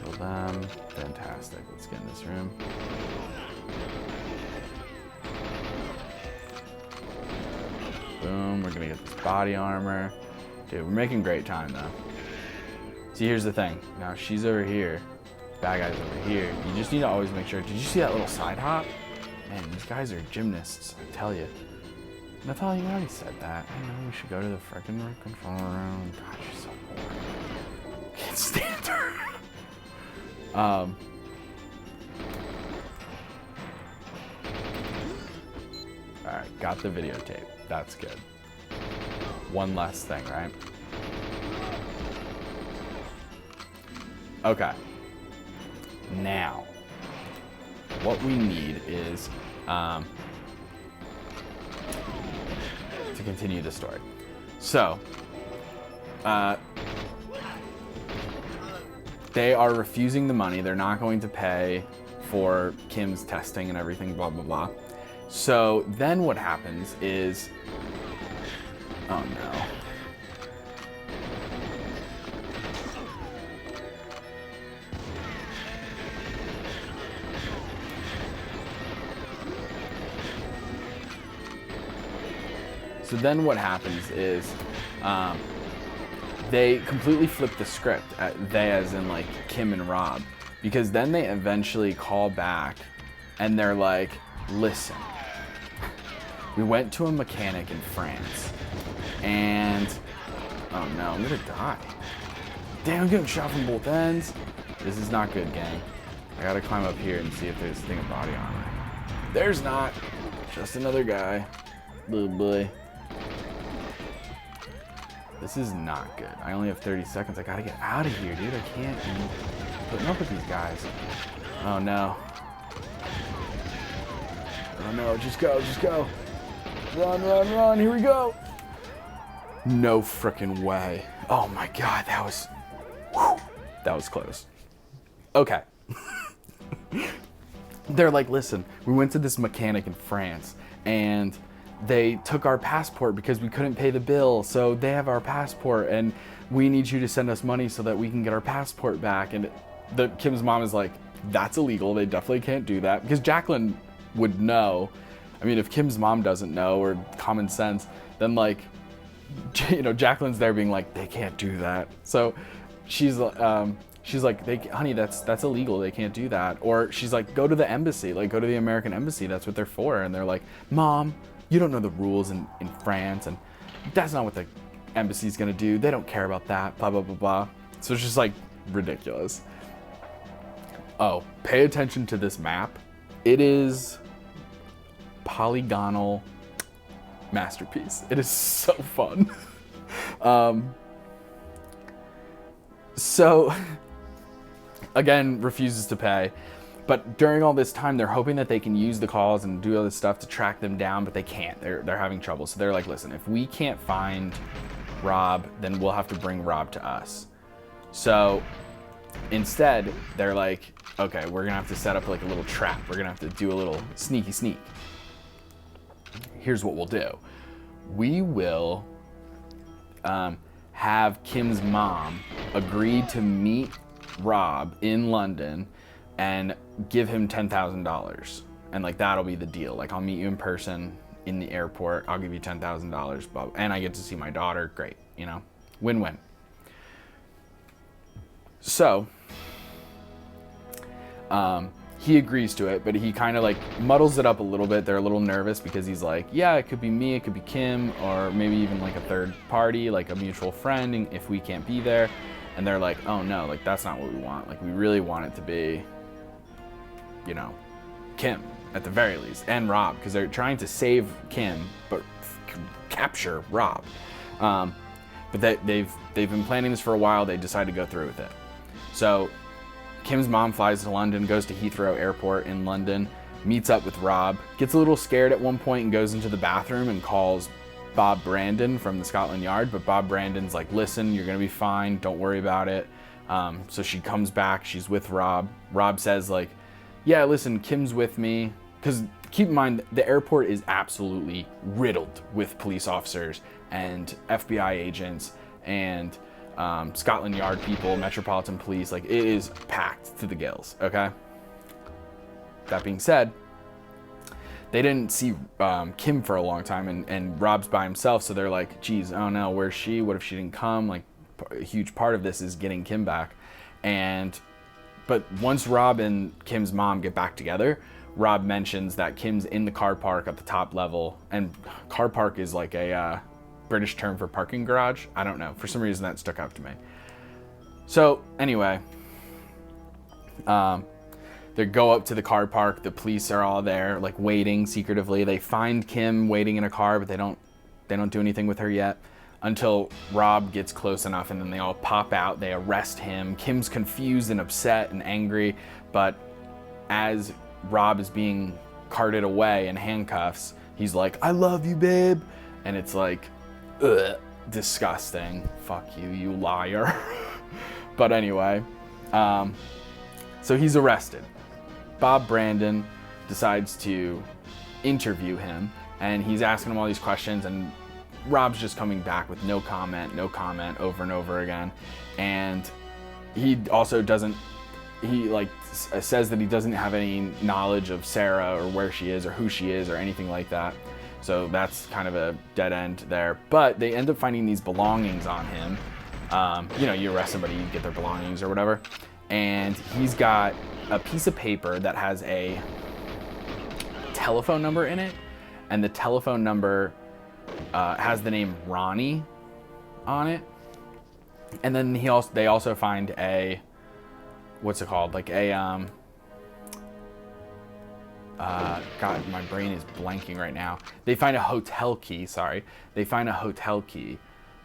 Kill them. Fantastic. Let's get in this room. Boom, we're gonna get this body armor. Dude, we're making great time though. See, here's the thing. Now she's over here. Bad guy's over here. You just need to always make sure. Did you see that little side hop? Man, these guys are gymnasts, I tell you. Natalia, you already said that. I know we should go to the frickin' control room. God, she's so boring. Can't stand her. Alright, got the videotape. That's good. One less thing, right? Okay. Now, what we need is to continue the story. So, they are refusing the money. They're not going to pay for Kim's testing and everything, blah, blah, blah. So then what happens is, oh no. So then what happens is, they completely flip the script. They as in like Kim and Rob, because then they eventually call back and they're like, listen, we went to a mechanic in France and, oh no, I'm gonna die. Damn, I'm getting shot from both ends. This is not good, gang. I gotta climb up here and see if there's a thing of body armor. There's not, just another guy, little boy. This is not good. I only have 30 seconds. I gotta get out of here, dude. I can't be putting up with these guys. Oh no. Oh no, just go, just go. Run, run, run, here we go. No frickin' way. Oh my God, that was close. Okay. They're like, listen, we went to this mechanic in France and they took our passport because we couldn't pay the bill. So they have our passport and we need you to send us money so that we can get our passport back. And Kim's mom is like, that's illegal. They definitely can't do that, because Jacqueline would know. I mean, if Kim's mom doesn't know, or common sense, then like, you know, Jacqueline's there being like, they can't do that. So she's like, honey, that's illegal. They can't do that. Or she's like, go to the embassy, like go to the American embassy. That's what they're for. And they're like, Mom, you don't know the rules in France, and that's not what the embassy's gonna do. They don't care about that, blah, blah, blah, blah. So it's just like ridiculous. Oh, pay attention to this map. It is polygonal masterpiece. It is so fun. So again, refuses to pay. But during all this time, they're hoping that they can use the calls and do all this stuff to track them down, but they can't. They're having trouble. So they're like, listen, if we can't find Rob, then we'll have to bring Rob to us. So instead, they're like, okay, we're gonna have to set up like a little trap. We're gonna have to do a little sneaky sneak. Here's what we'll do. We will have Kim's mom agree to meet Rob in London and give him $10,000. And like, that'll be the deal. Like, I'll meet you in person in the airport. I'll give you $10,000, and I get to see my daughter. Great, you know, win-win. So, he agrees to it, but he kind of like muddles it up a little bit. They're a little nervous because he's like, yeah, it could be me, it could be Kim, or maybe even like a third party, like a mutual friend, if we can't be there. And they're like, oh no, like that's not what we want. Like, we really want it to be, you know, Kim at the very least, and Rob, because they're trying to save Kim but capture Rob. But they've been planning this for a while. They decide to go through with it. So Kim's mom flies to London, goes to Heathrow Airport in London, meets up with Rob, gets a little scared at one point and goes into the bathroom and calls Bob Brandon from the Scotland Yard. But Bob Brandon's like, listen, you're gonna be fine, don't worry about it. So she comes back, she's with Rob. Rob says like, yeah, listen, Kim's with me. Because keep in mind, the airport is absolutely riddled with police officers and FBI agents and Scotland Yard people, Metropolitan Police. Like, it is packed to the gills, okay? That being said, they didn't see Kim for a long time, and Rob's by himself, so they're like, geez, oh no, where's she? What if she didn't come? Like, a huge part of this is getting Kim back. But once Rob and Kim's mom get back together, Rob mentions that Kim's in the car park at the top level, and car park is like a British term for parking garage. I don't know, for some reason that stuck out to me. So anyway, They go up to the car park. The police are all there, like waiting secretively. They find Kim waiting in a car, but they don't do anything with her yet until Rob gets close enough, and then they all pop out. They arrest him. Kim's confused and upset and angry, but as Rob is being carted away in handcuffs, he's like, "I love you, babe," and it's like, ugh, disgusting. Fuck you, you liar. But anyway, so he's arrested. Bob Brandon decides to interview him, and he's asking him all these questions, and Rob's just coming back with no comment over and over again. And he also says that he doesn't have any knowledge of Sarah or where she is or who she is or anything like that. So that's kind of a dead end there. But they end up finding these belongings on him. You arrest somebody, you get their belongings or whatever. And he's got a piece of paper that has a telephone number in it, and the telephone number has the name Ronnie on it. And then they also find a, what's it called? Like a God, my brain is blanking right now. They find a hotel key. They find a hotel key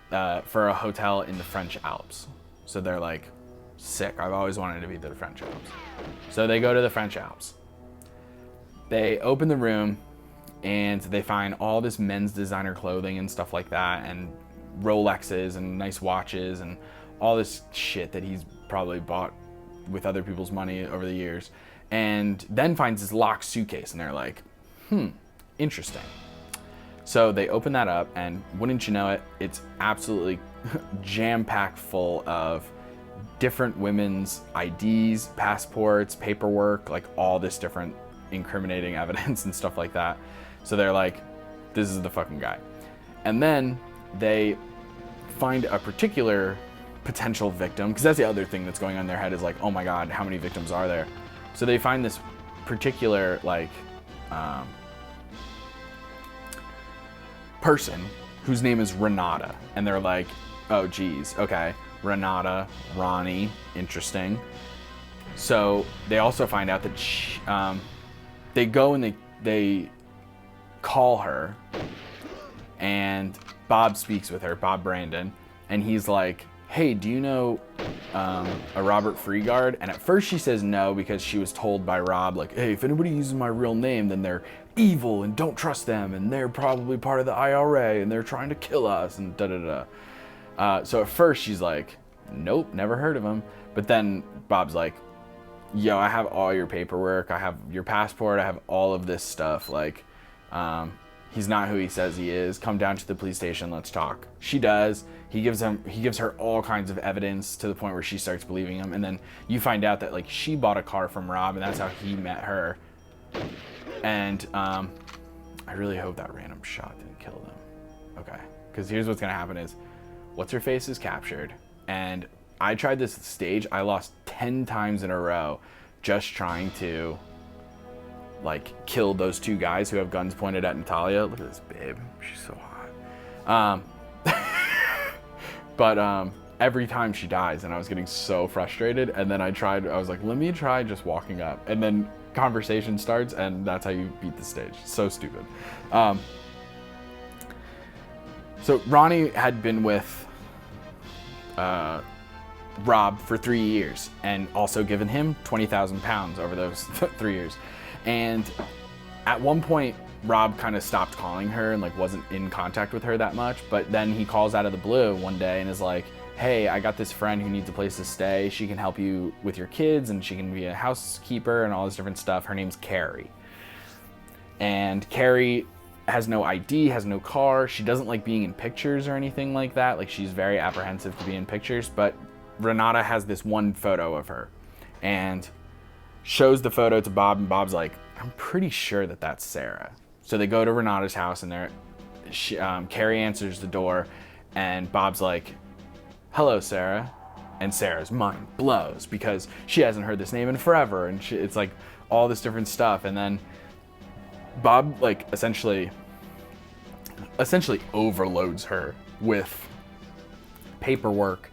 for a hotel in the French Alps. So they're like, sick. I've always wanted to be to the French Alps. So they go to the French Alps. They open the room and they find all this men's designer clothing and stuff like that, and Rolexes and nice watches and all this shit that he's probably bought with other people's money over the years. And then finds this locked suitcase, and they're like, interesting. So they open that up, and wouldn't you know it, it's absolutely jam-packed full of different women's IDs, passports, paperwork, like all this different incriminating evidence and stuff like that. So they're like, this is the fucking guy. And then they find a particular potential victim, because that's the other thing that's going on in their head is like, oh my God, how many victims are there? So they find this particular person whose name is Renata, and they're like, oh geez, okay, Renata, Ronnie, interesting. So they also find out that they go and they call her, and Bob speaks with her, Bob Brandon, and he's like, hey, do you know a Robert Freegard? And at first she says no, because she was told by Rob, like, hey, if anybody uses my real name, then they're evil and don't trust them, and they're probably part of the IRA and they're trying to kill us and da-da-da. So at first she's like, nope, never heard of him. But then Bob's like, yo, I have all your paperwork, I have your passport, I have all of this stuff, like, he's not who he says he is. Come down to the police station, let's talk. She does. He gives her all kinds of evidence to the point where she starts believing him. And then you find out that like she bought a car from Rob, and that's how he met her. And I really hope that random shot didn't kill them. Okay, because here's what's gonna happen is, what's her face is captured, and I tried this stage. I lost 10 times in a row just trying to like kill those two guys who have guns pointed at Natalia. Look at this babe, she's so hot. But every time she dies, and I was getting so frustrated, and then I was like, let me try just walking up, and then conversation starts, and that's how you beat the stage. So stupid. So Ronnie had been with Rob for 3 years, and also given him 20,000 pounds over those 3 years. And at one point, Rob kind of stopped calling her and like wasn't in contact with her that much. But then he calls out of the blue one day and is like, hey, I got this friend who needs a place to stay. She can help you with your kids, and she can be a housekeeper and all this different stuff. Her name's Carrie. And Carrie has no ID, has no car. She doesn't like being in pictures or anything like that. Like, she's very apprehensive to be in pictures. But Renata has this one photo of her and shows the photo to Bob, and Bob's like, I'm pretty sure that that's Sarah. So they go to Renata's house, and Carrie answers the door, and Bob's like, hello, Sarah. And Sarah's mind blows because she hasn't heard this name in forever, and it's like all this different stuff. And then Bob like essentially overloads her with paperwork,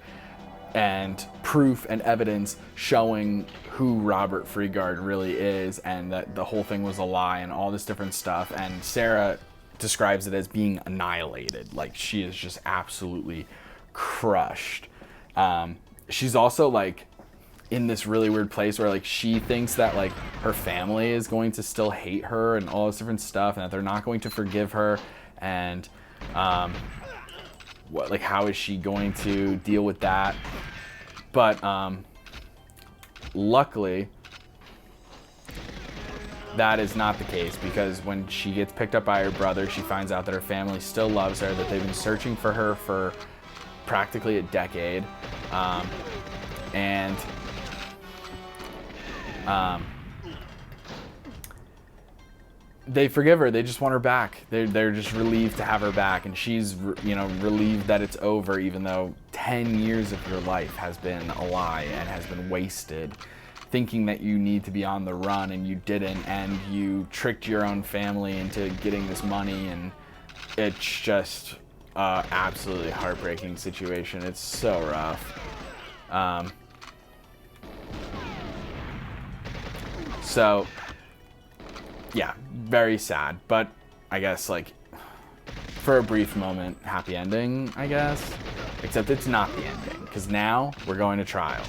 and proof and evidence showing who Robert Freegard really is, and that the whole thing was a lie and all this different stuff. And Sarah describes it as being annihilated. Like, she is just absolutely crushed. She's also like in this really weird place where like she thinks that like her family is going to still hate her and all this different stuff, and that they're not going to forgive her. And like, how is she going to deal with that? But luckily, that is not the case, because when she gets picked up by her brother, she finds out that her family still loves her, that they've been searching for her for practically a decade, and they forgive her. They just want her back. They're just relieved to have her back, and she's relieved that it's over, even though 10 years of your life has been a lie and has been wasted, thinking that you need to be on the run and you didn't, and you tricked your own family into getting this money, and it's just absolutely heartbreaking situation. It's so rough. So yeah, very sad, but I guess like for a brief moment, happy ending, I guess, except it's not the ending, because now we're going to trial.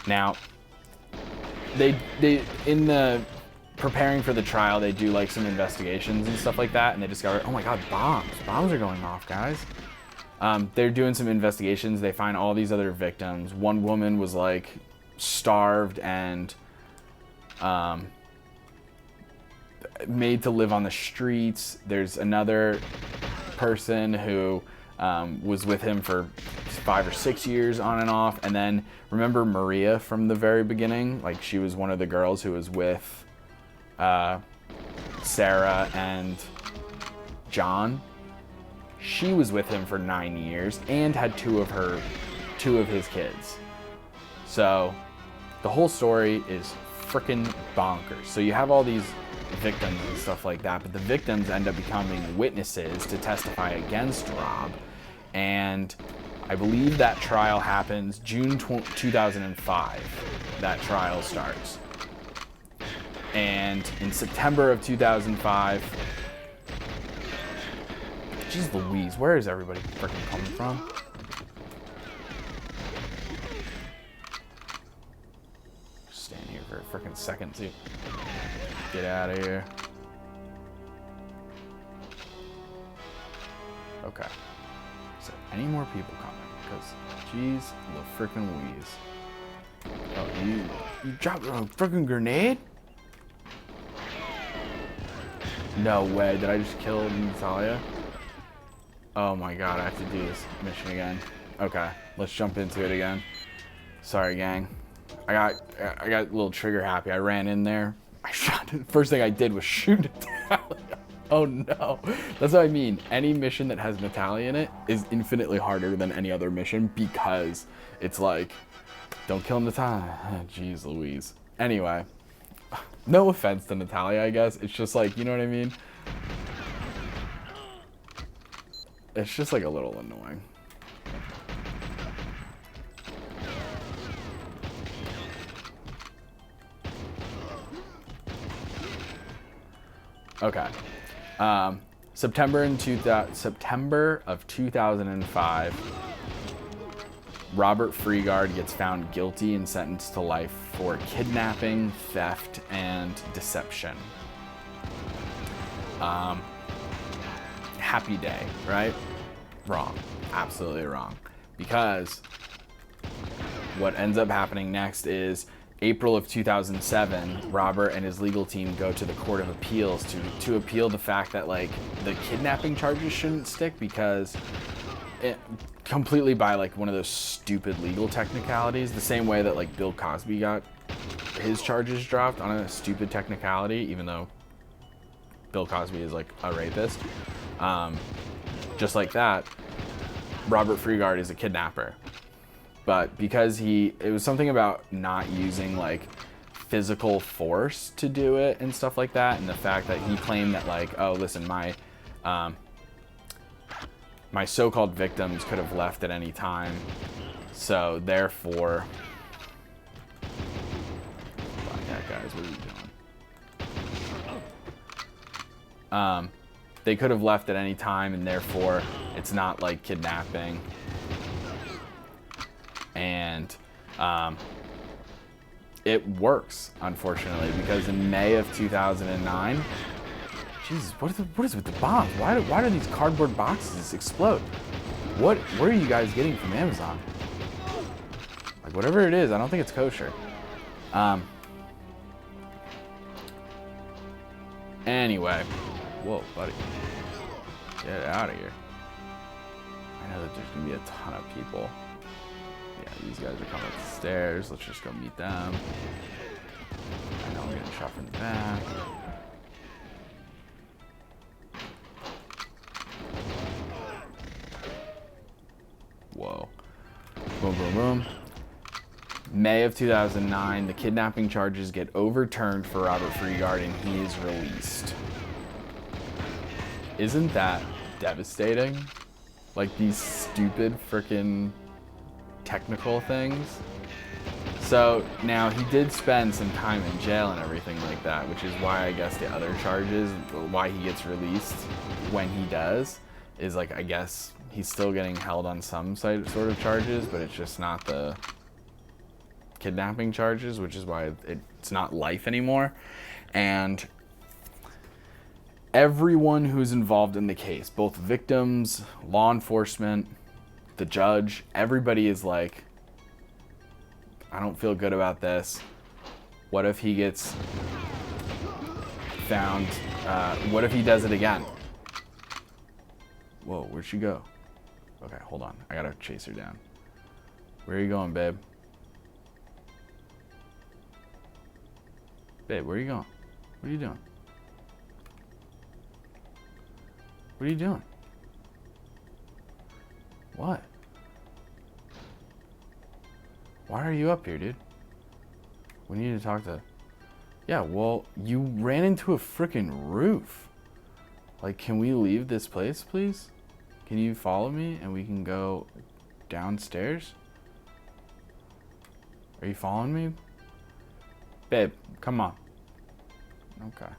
Now they in the preparing for the trial, they do like some investigations and stuff like that, and they discover, oh my god, bombs are going off, guys. They're doing some investigations. They find all these other victims. One woman was like starved and made to live on the streets. There's another person who was with him for 5 or 6 years on and off. And then remember Maria from the very beginning? Like, she was one of the girls who was with Sarah and John. She was with him for 9 years and had two of his kids. So the whole story is freaking bonkers. So you have all these victims and stuff like that, but the victims end up becoming witnesses to testify against Rob. And I believe that trial happens June 2005. That trial starts. And in September of 2005, jeez Louise, where is everybody freaking coming from? Stand here for a freaking second to get out of here. Okay. So any more people coming? Because jeez the freaking Louise. Oh, you dropped a freaking grenade? No way, did I just kill Natalia? Oh my god, I have to do this mission again. Okay, let's jump into it again. Sorry, gang. I got a little trigger happy. I ran in there. I shot it. First thing I did was shoot Natalia. Oh no. That's what I mean. Any mission that has Natalia in it is infinitely harder than any other mission, because it's like, don't kill Natalia. Jeez Louise. Anyway, no offense to Natalia, I guess. It's just like, you know what I mean? It's just like a little annoying. Okay. September of 2005, Robert Freegard gets found guilty and sentenced to life for kidnapping, theft, and deception. Happy day, right? Wrong. Absolutely wrong. Because what ends up happening next is April of 2007, Robert and his legal team go to the Court of Appeals to appeal the fact that like the kidnapping charges shouldn't stick, because it completely by like one of those stupid legal technicalities, the same way that like Bill Cosby got his charges dropped on a stupid technicality, even though Bill Cosby is like a rapist. Just like that, Robert Freegard is a kidnapper. But because it was something about not using like physical force to do it and stuff like that, and the fact that he claimed that like, oh listen, my my so-called victims could have left at any time, So therefore, black guys, what are you doing? They could have left at any time, and therefore it's not like kidnapping. And it works, unfortunately, because in May of 2009, Jesus, what is with the bombs? Why do these cardboard boxes explode? What are you guys getting from Amazon? Like, whatever it is, I don't think it's kosher. Anyway, whoa, buddy, get out of here. I know that there's gonna be a ton of people. Yeah, these guys are coming up the stairs. Let's just go meet them. I know I'm getting shot from the back. Whoa. Boom, boom, boom. May of 2009, the kidnapping charges get overturned for Robert Freegard and he is released. Isn't that devastating? Like, these stupid frickin' technical things. So now he did spend some time in jail and everything like that, which is why I guess the other charges, why he gets released when he does, is like, I guess he's still getting held on some sort of charges, but it's just not the kidnapping charges, which is why it's not life anymore. And everyone who's involved in the case, both victims, law enforcement, the judge, everybody is like, I don't feel good about this. What if he gets found? What if he does it again? Whoa, where'd she go? Okay, hold on. I gotta chase her down. Where are you going, babe? Babe, where are you going? What are you doing? What are you doing? What? Why are you up here, dude? We need to talk to... Yeah, well, you ran into a freaking roof. Like, can we leave this place, please? Can you follow me and we can go downstairs? Are you following me? Babe, come on. Okay.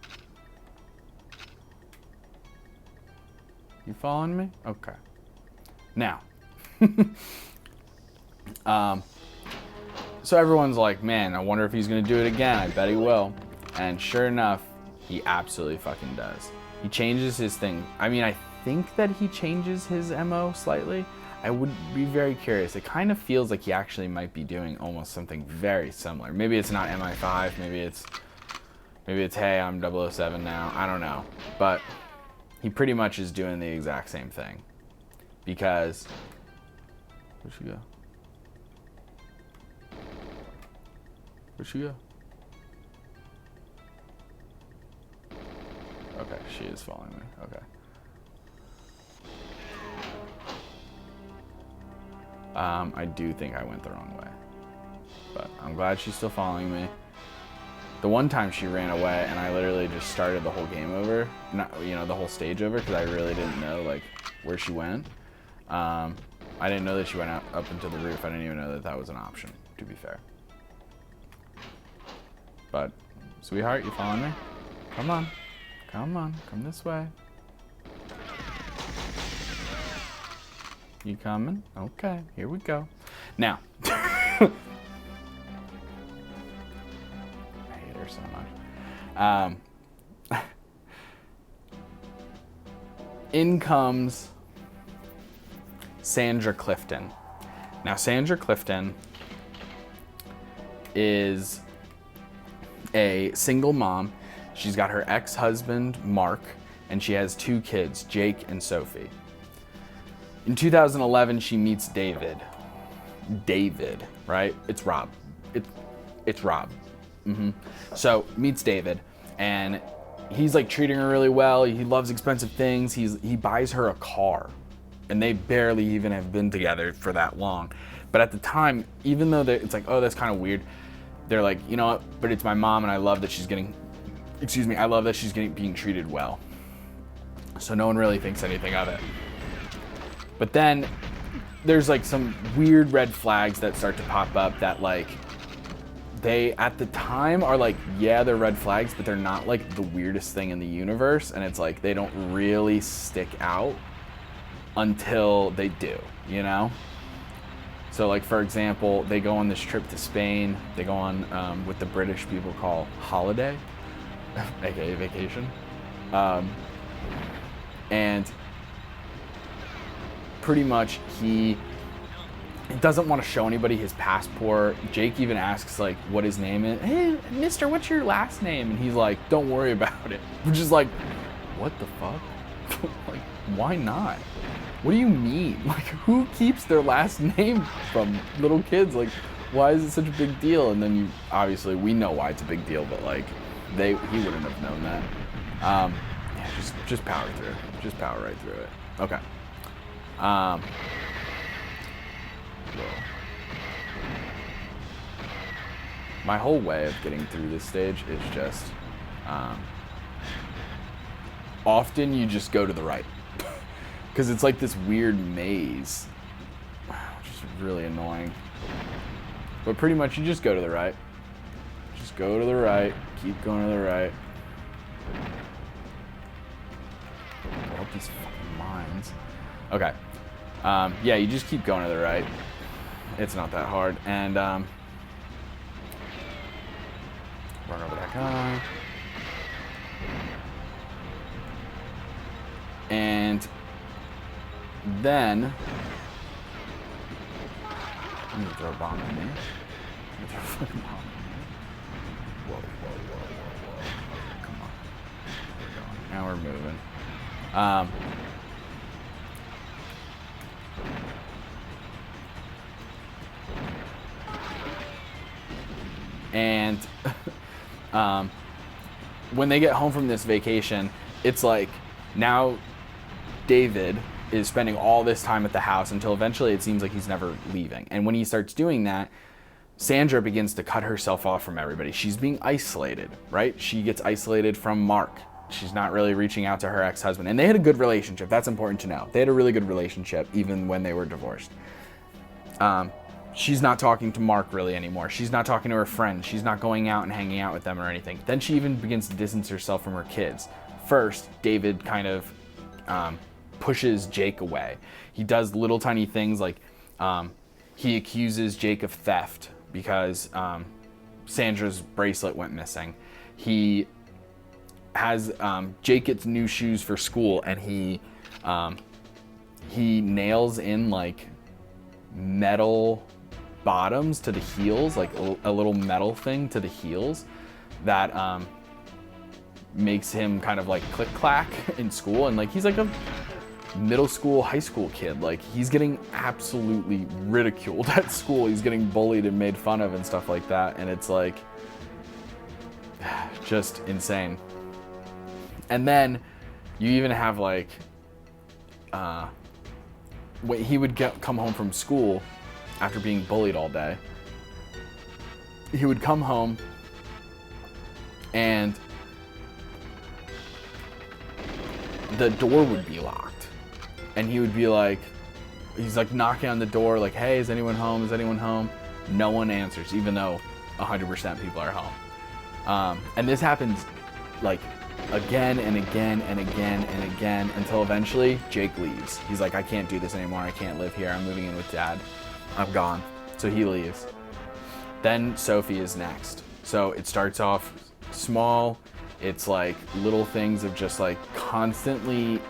You following me? Okay. Now. So everyone's like, man, I wonder if he's gonna do it again. I bet he will. And sure enough, he absolutely fucking does. He changes his thing. I mean, I think that he changes his MO slightly. I would be very curious. It kind of feels like he actually might be doing almost something very similar. Maybe it's not MI5, maybe it's hey, I'm 007 now. I don't know. But he pretty much is doing the exact same thing. Because where'd she go? Where'd she go? Okay, she is following me. Okay. I do think I went the wrong way. But I'm glad she's still following me. The one time she ran away and I literally just started the whole game over. Not, you know, the whole stage over, because I really didn't know, like, where she went. I didn't know that she went up into the roof. I didn't even know that that was an option, to be fair. But, sweetheart, you following me? Come on. Come on. Come this way. You coming? Okay, here we go. Now. I hate her so much. In comes Sandra Clifton. Now, Sandra Clifton is a single mom. She's got her ex-husband, Mark, and she has 2 kids, Jake and Sophie. In 2011, she meets David. David, right? It's Rob. It's Rob. So, meets David, and he's like treating her really well. He loves expensive things. He buys her a car, and they barely even have been together for that long. But at the time, even though it's like, oh, that's kind of weird, they're like, you know what? But it's my mom, and I love that she's getting, I love that she's being treated well. So no one really thinks anything of it. But then there's like some weird red flags that start to pop up that like they at the time are like, yeah, they're red flags, but they're not like the weirdest thing in the universe, and it's like they don't really stick out until they do, you know? So like, for example, they go on this trip to Spain. They go on what the British people call holiday, aka vacation. And pretty much he doesn't want to show anybody his passport. Jake even asks like what his name is. Hey, mister, what's your last name? And he's like, don't worry about it. Which is like, what the fuck? Like, why not? What do you mean? Like, who keeps their last name from little kids? Like, why is it such a big deal? And then you, obviously, we know why it's a big deal, but like, he wouldn't have known that. Yeah, just power through. Just power right through it. Okay. Whoa. My whole way of getting through this stage is just, often you just go to the right. Because it's like this weird maze, which is really annoying. But pretty much you just go to the right. Just go to the right, keep going to the right. Blow up these fucking mines. Okay. Yeah, you just keep going to the right. It's not that hard. And run over that guy. And then I'm gonna throw a bomb at me. I'm gonna throw a fucking bomb at me. Whoa, whoa, whoa, whoa, whoa. Come on. We're going. Now we're moving. And when they get home from this vacation, it's like now David is spending all this time at the house until eventually it seems like he's never leaving. And when he starts doing that, Sandra begins to cut herself off from everybody. She's being isolated, right? She gets isolated from Mark. She's not really reaching out to her ex-husband. And they had a good relationship. That's important to know. They had a really good relationship even when they were divorced. She's not talking to Mark really anymore. She's not talking to her friends. She's not going out and hanging out with them or anything. Then she even begins to distance herself from her kids. First, David kind of pushes Jake away. He does little tiny things like he accuses Jake of theft because Sandra's bracelet went missing. He has Jake gets new shoes for school, and he nails in like metal bottoms to the heels, like a little metal thing to the heels that makes him kind of like click clack in school. And like he's like a middle school, high school kid. Like he's getting absolutely ridiculed at school. He's getting bullied and made fun of and stuff like that. And it's like just insane. And then you even have like when he would come home from school after being bullied all day, he would come home and the door would be locked. And he would be like, he's like knocking on the door like, hey, is anyone home? Is anyone home? No one answers, even though 100% people are home. And this happens like again and again and again and again until eventually Jake leaves. He's like, I can't do this anymore. I can't live here. I'm moving in with Dad. I'm gone. So he leaves. Then Sophie is next. So it starts off small. It's like little things of just like constantly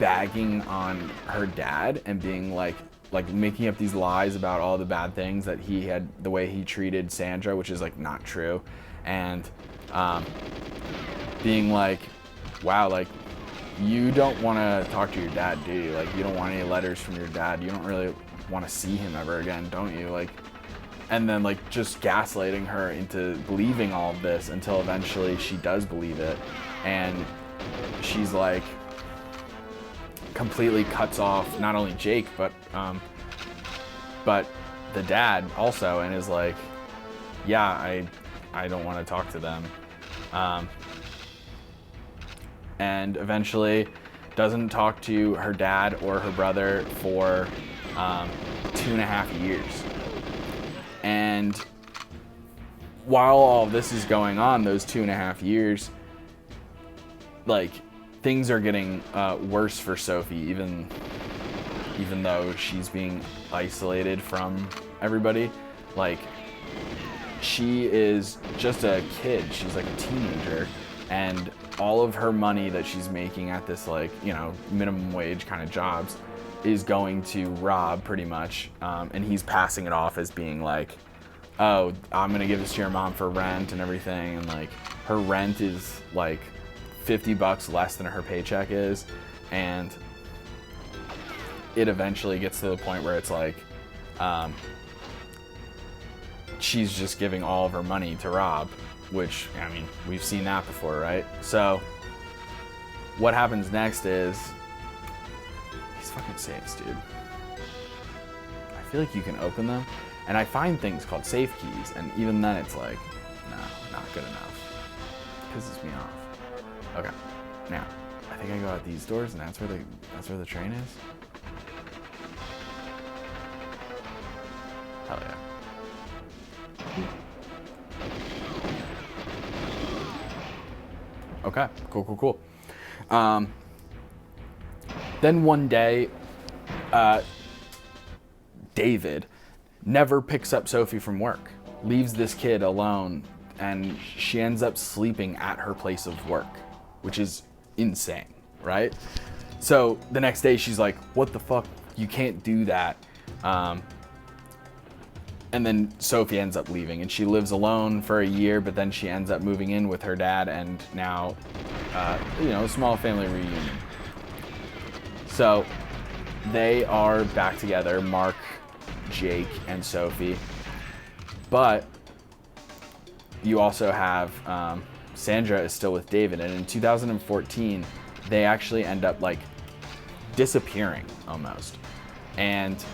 bagging on her dad and being like making up these lies about all the bad things that he had, the way he treated Sandra, which is like not true. And being like, wow, like you don't want to talk to your dad, do you? Like you don't want any letters from your dad. You don't really want to see him ever again, don't you? Like, and then like just gaslighting her into believing all of this until eventually she does believe it. And she's like completely cuts off not only Jake, but the dad also, and is like, yeah, I don't want to talk to them. And eventually doesn't talk to her dad or her brother for 2.5 years. And while all this is going on, those 2.5 years, like, things are getting worse for Sophie, even though she's being isolated from everybody. Like, she is just a kid. She's like a teenager, and all of her money that she's making at this, like, you know, minimum wage kind of jobs is going to Rob, pretty much, and he's passing it off as being like, oh, I'm gonna give this to your mom for rent and everything, and like, her rent is like $50 less than her paycheck is, and it eventually gets to the point where it's like, she's just giving all of her money to Rob, which, I mean, we've seen that before, right? So what happens next is, these fucking safes, dude. I feel like you can open them, and I find things called safe keys, and even then it's like, no, not good enough. It pisses me off. Okay, now, I think I go out these doors, and that's where the train is. Hell yeah. Okay, cool. Then one day, David never picks up Sophie from work, leaves this kid alone, and she ends up sleeping at her place of work, which is insane, right? So the next day she's like, what the fuck? You can't do that. And then Sophie ends up leaving, and she lives alone for a year, but then she ends up moving in with her dad, and now, you know, a small family reunion. So they are back together, Mark, Jake, and Sophie. But you also have Sandra is still with David, and in 2014, they actually end up like disappearing almost. And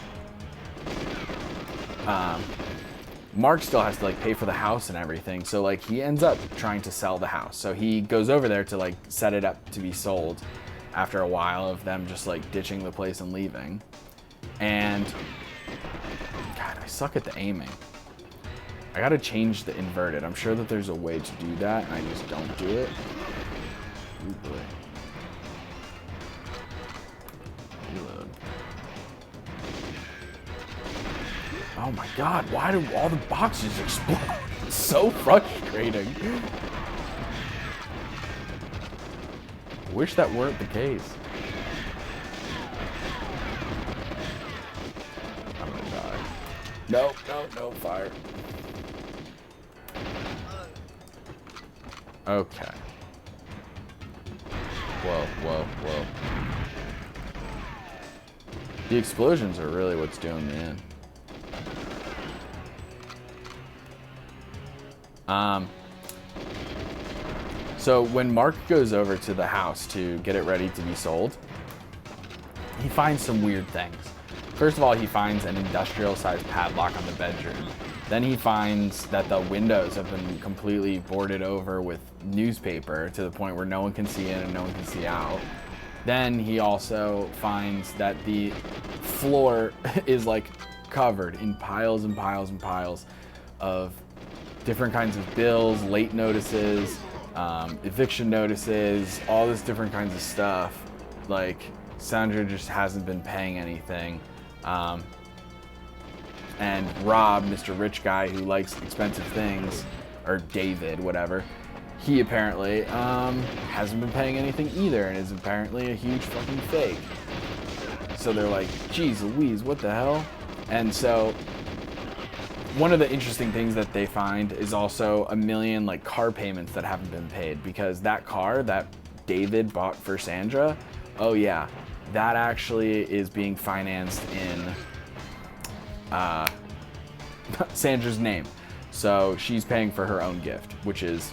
Mark still has to like pay for the house and everything, so like he ends up trying to sell the house. So he goes over there to like set it up to be sold after a while of them just like ditching the place and leaving. And God, I suck at the aiming. I gotta change the inverted. I'm sure that there's a way to do that, and I just don't do it. Ooh, boy. Reload. Oh my God, why do all the boxes explode? It's so frustrating. Wish that weren't the case. I'm gonna die. No, fire. Okay. Whoa. The explosions are really what's doing me in. So when Mark goes over to the house to get it ready to be sold, he finds some weird things. First of all, he finds an industrial-sized padlock on the bedroom. Then he finds that the windows have been completely boarded over with newspaper to the point where no one can see in and no one can see out. Then he also finds that the floor is like covered in piles and piles and piles of different kinds of bills, late notices, eviction notices, all this different kinds of stuff. Like, Sandra just hasn't been paying anything. And Rob, Mr. Rich Guy who likes expensive things, or David, whatever, he apparently hasn't been paying anything either, and is apparently a huge fucking fake. So they're like, geez Louise, what the hell? And so one of the interesting things that they find is also a million like car payments that haven't been paid, because that car that David bought for Sandra, oh yeah, that actually is being financed in Sandra's name. So she's paying for her own gift, which is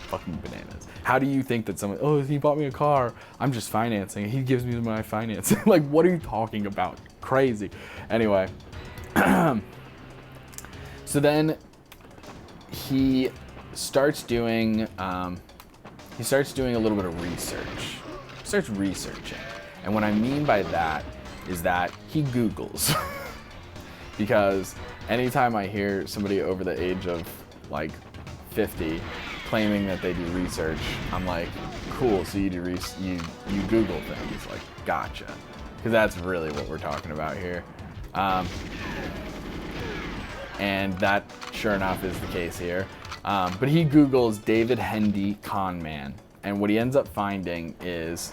fucking bananas. How do you think that someone, oh, he bought me a car, I'm just financing, he gives me my financing. Like, what are you talking about? Crazy. Anyway. So then he starts doing a little bit of research. Starts researching. And what I mean by that is that he Googles. Because anytime I hear somebody over the age of like 50 claiming that they do research, I'm like, cool, so you do you Google things. Like, gotcha. Because that's really what we're talking about here. And that, sure enough, is the case here. But he Googles David Hendy Conman. And what he ends up finding is,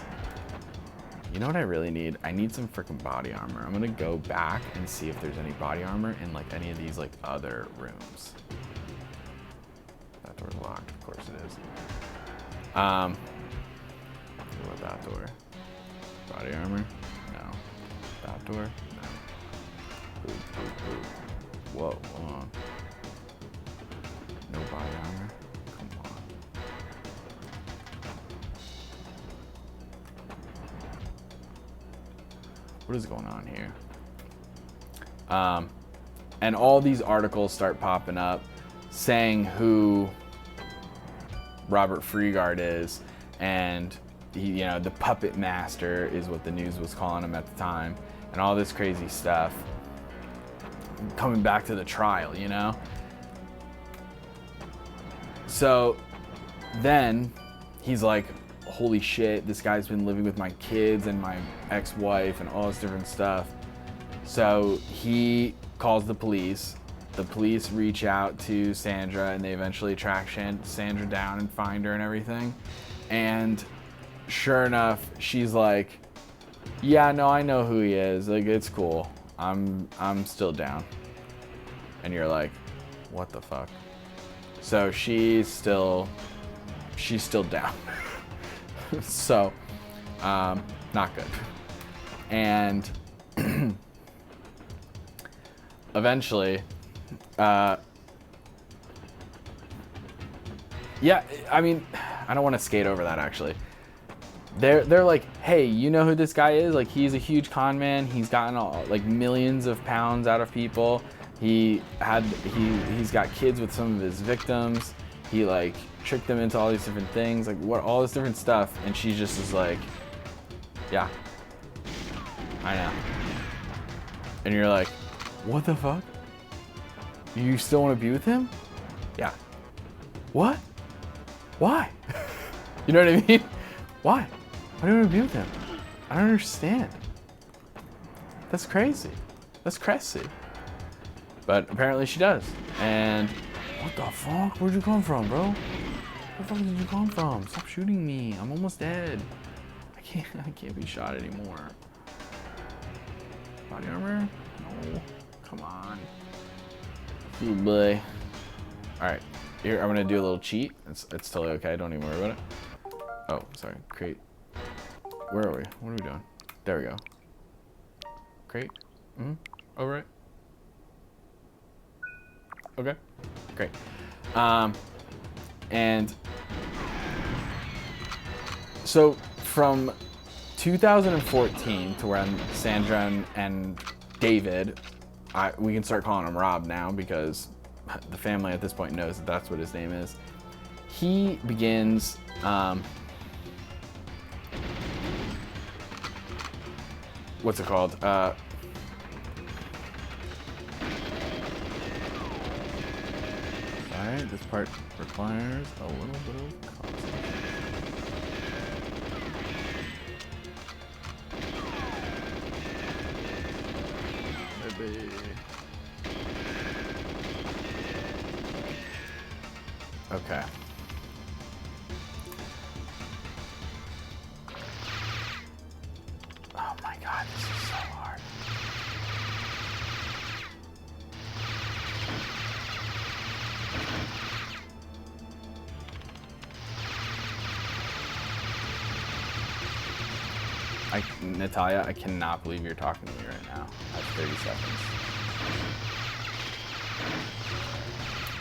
you know what I really need? I need some freaking body armor. I'm gonna go back and see if there's any body armor in like any of these like other rooms. That door's locked, of course it is. What about that door? Body armor? No. That door? No. Ooh, ooh, ooh. Whoa, hold on. No body armor? Come on. What is going on here? And all these articles start popping up saying who Robert Freegard is, and he, you know, the puppet master is what the news was calling him at the time, and all this crazy stuff. Coming back to the trial, you know? So then he's like, holy shit, this guy's been living with my kids and my ex-wife and all this different stuff. So he calls the police. The police reach out to Sandra, and they eventually track Sandra down and find her and everything. And sure enough, she's like, yeah, no, I know who he is. Like, it's cool. I'm still down. And you're like, what the fuck? So she's still down. So, not good. And eventually, yeah, I mean, I don't want to skate over that actually. They're like, hey, you know who this guy is? Like, he's a huge con man. He's gotten like millions of pounds out of people. He's got kids with some of his victims. He like tricked them into all these different things, like all this different stuff. And she just is like, yeah, I know. And you're like, what the fuck? You still want to be with him? Yeah. What? Why? You know what I mean? Why? Why do you want to be with him? I don't understand. That's crazy. That's crazy. But apparently she does. And what the fuck? Where'd you come from, bro? Where the fuck did you come from? Stop shooting me. I'm almost dead. I can't be shot anymore. Body armor? No. Come on. Ooh, boy. Alright. Here, I'm gonna do a little cheat. It's totally okay. Don't even worry about it. Oh, sorry. Create. Where are we? What are we doing? There we go. Create. Over it. Okay. Great. And so from 2014 to when Sandra and David, we can start calling him Rob now because the family at this point knows that that's what his name is. He begins what's it called? Alright, this part requires a little bit of concentration. Maybe. Okay. Oh my god, this is so hard. Natalia, I cannot believe you're talking to me right now. I have 30 seconds.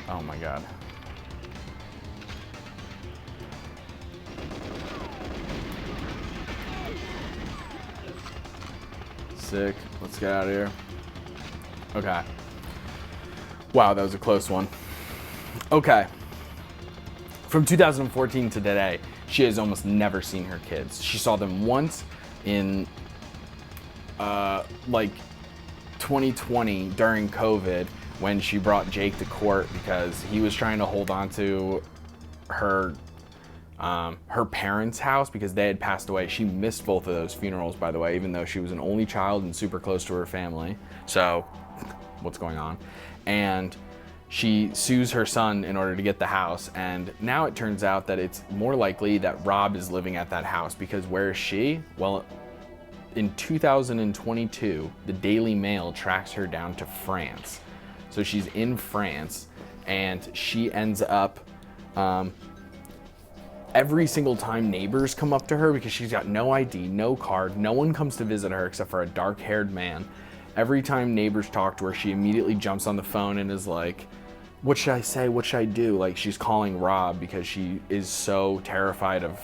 Oh my god. Sick. Let's get out of here. Okay. Wow, that was a close one. Okay. From 2014 to today, she has almost never seen her kids. She saw them once in like 2020 during COVID, when she brought Jake to court because he was trying to hold on to her parents' house because they had passed away. She missed both of those funerals, by the way, even though she was an only child and super close to her family. So what's going on? And she sues her son in order to get the house. And now it turns out that it's more likely that Rob is living at that house, because where is she? Well, in 2022, the Daily Mail tracks her down to France. So she's in France, and she ends up, every single time neighbors come up to her, because she's got no ID, no card, no one comes to visit her except for a dark-haired man. Every time neighbors talk to her, she immediately jumps on the phone and is like, what should I say? What should I do? Like, she's calling Rob because she is so terrified of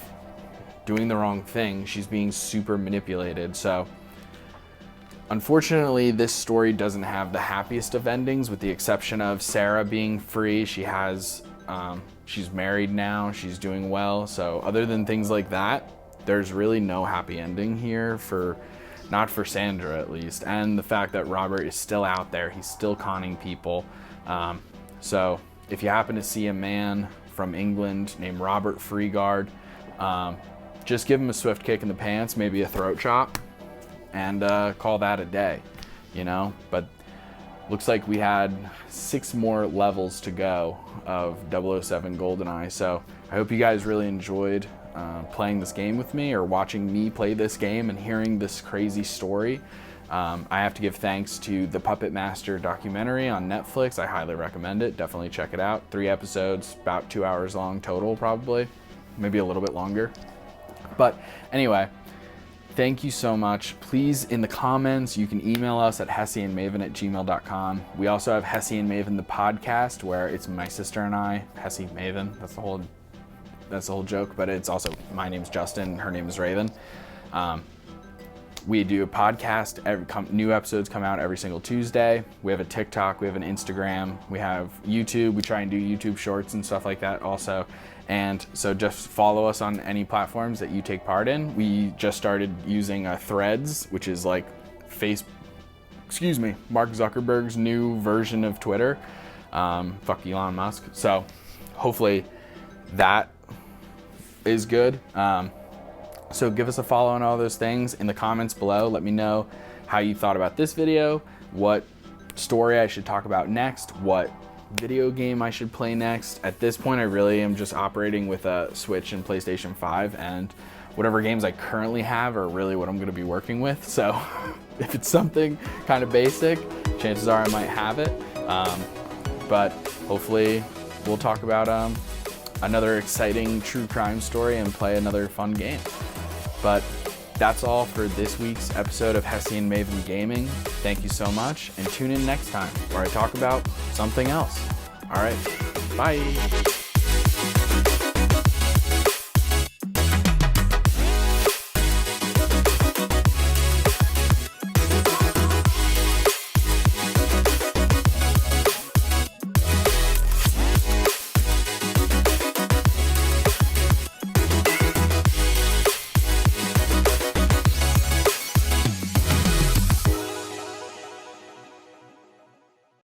doing the wrong thing. She's being super manipulated. So unfortunately, this story doesn't have the happiest of endings, with the exception of Sarah being free. She has, she's married now, she's doing well. So other than things like that, there's really no happy ending here, not for Sandra at least. And the fact that Robert is still out there, he's still conning people. So if you happen to see a man from England named Robert Freegard, just give him a swift kick in the pants, maybe a throat chop, and call that a day, you know? But looks like we had 6 more levels to go of 007 Goldeneye. So I hope you guys really enjoyed playing this game with me, or watching me play this game and hearing this crazy story. I have to give thanks to the Puppet Master documentary on Netflix. I highly recommend it. Definitely check it out. 3 episodes, about 2 hours long total, probably. Maybe a little bit longer. But anyway, thank you so much. Please, in the comments, you can email us at hessyandmaven@gmail.com. We also have Hessy and Maven the podcast, where it's my sister and I, Hessy Maven. That's the whole joke, but it's also, my name's Justin, her name is Raven. We do a podcast, new episodes come out every single Tuesday. We have a TikTok, we have an Instagram, we have YouTube. We try and do YouTube shorts and stuff like that also. And so just follow us on any platforms that you take part in. We just started using Threads, which is like Mark Zuckerberg's new version of Twitter. Fuck Elon Musk. So hopefully that is good. So give us a follow on all those things. In the comments below, let me know how you thought about this video, what story I should talk about next, what video game I should play next. At this point, I really am just operating with a Switch and PlayStation 5, and whatever games I currently have are really what I'm gonna be working with. So if it's something kind of basic, chances are I might have it. But hopefully we'll talk about another exciting true crime story and play another fun game. But that's all for this week's episode of Hessy and Maven Gaming. Thank you so much, and tune in next time where I talk about something else. All right, bye.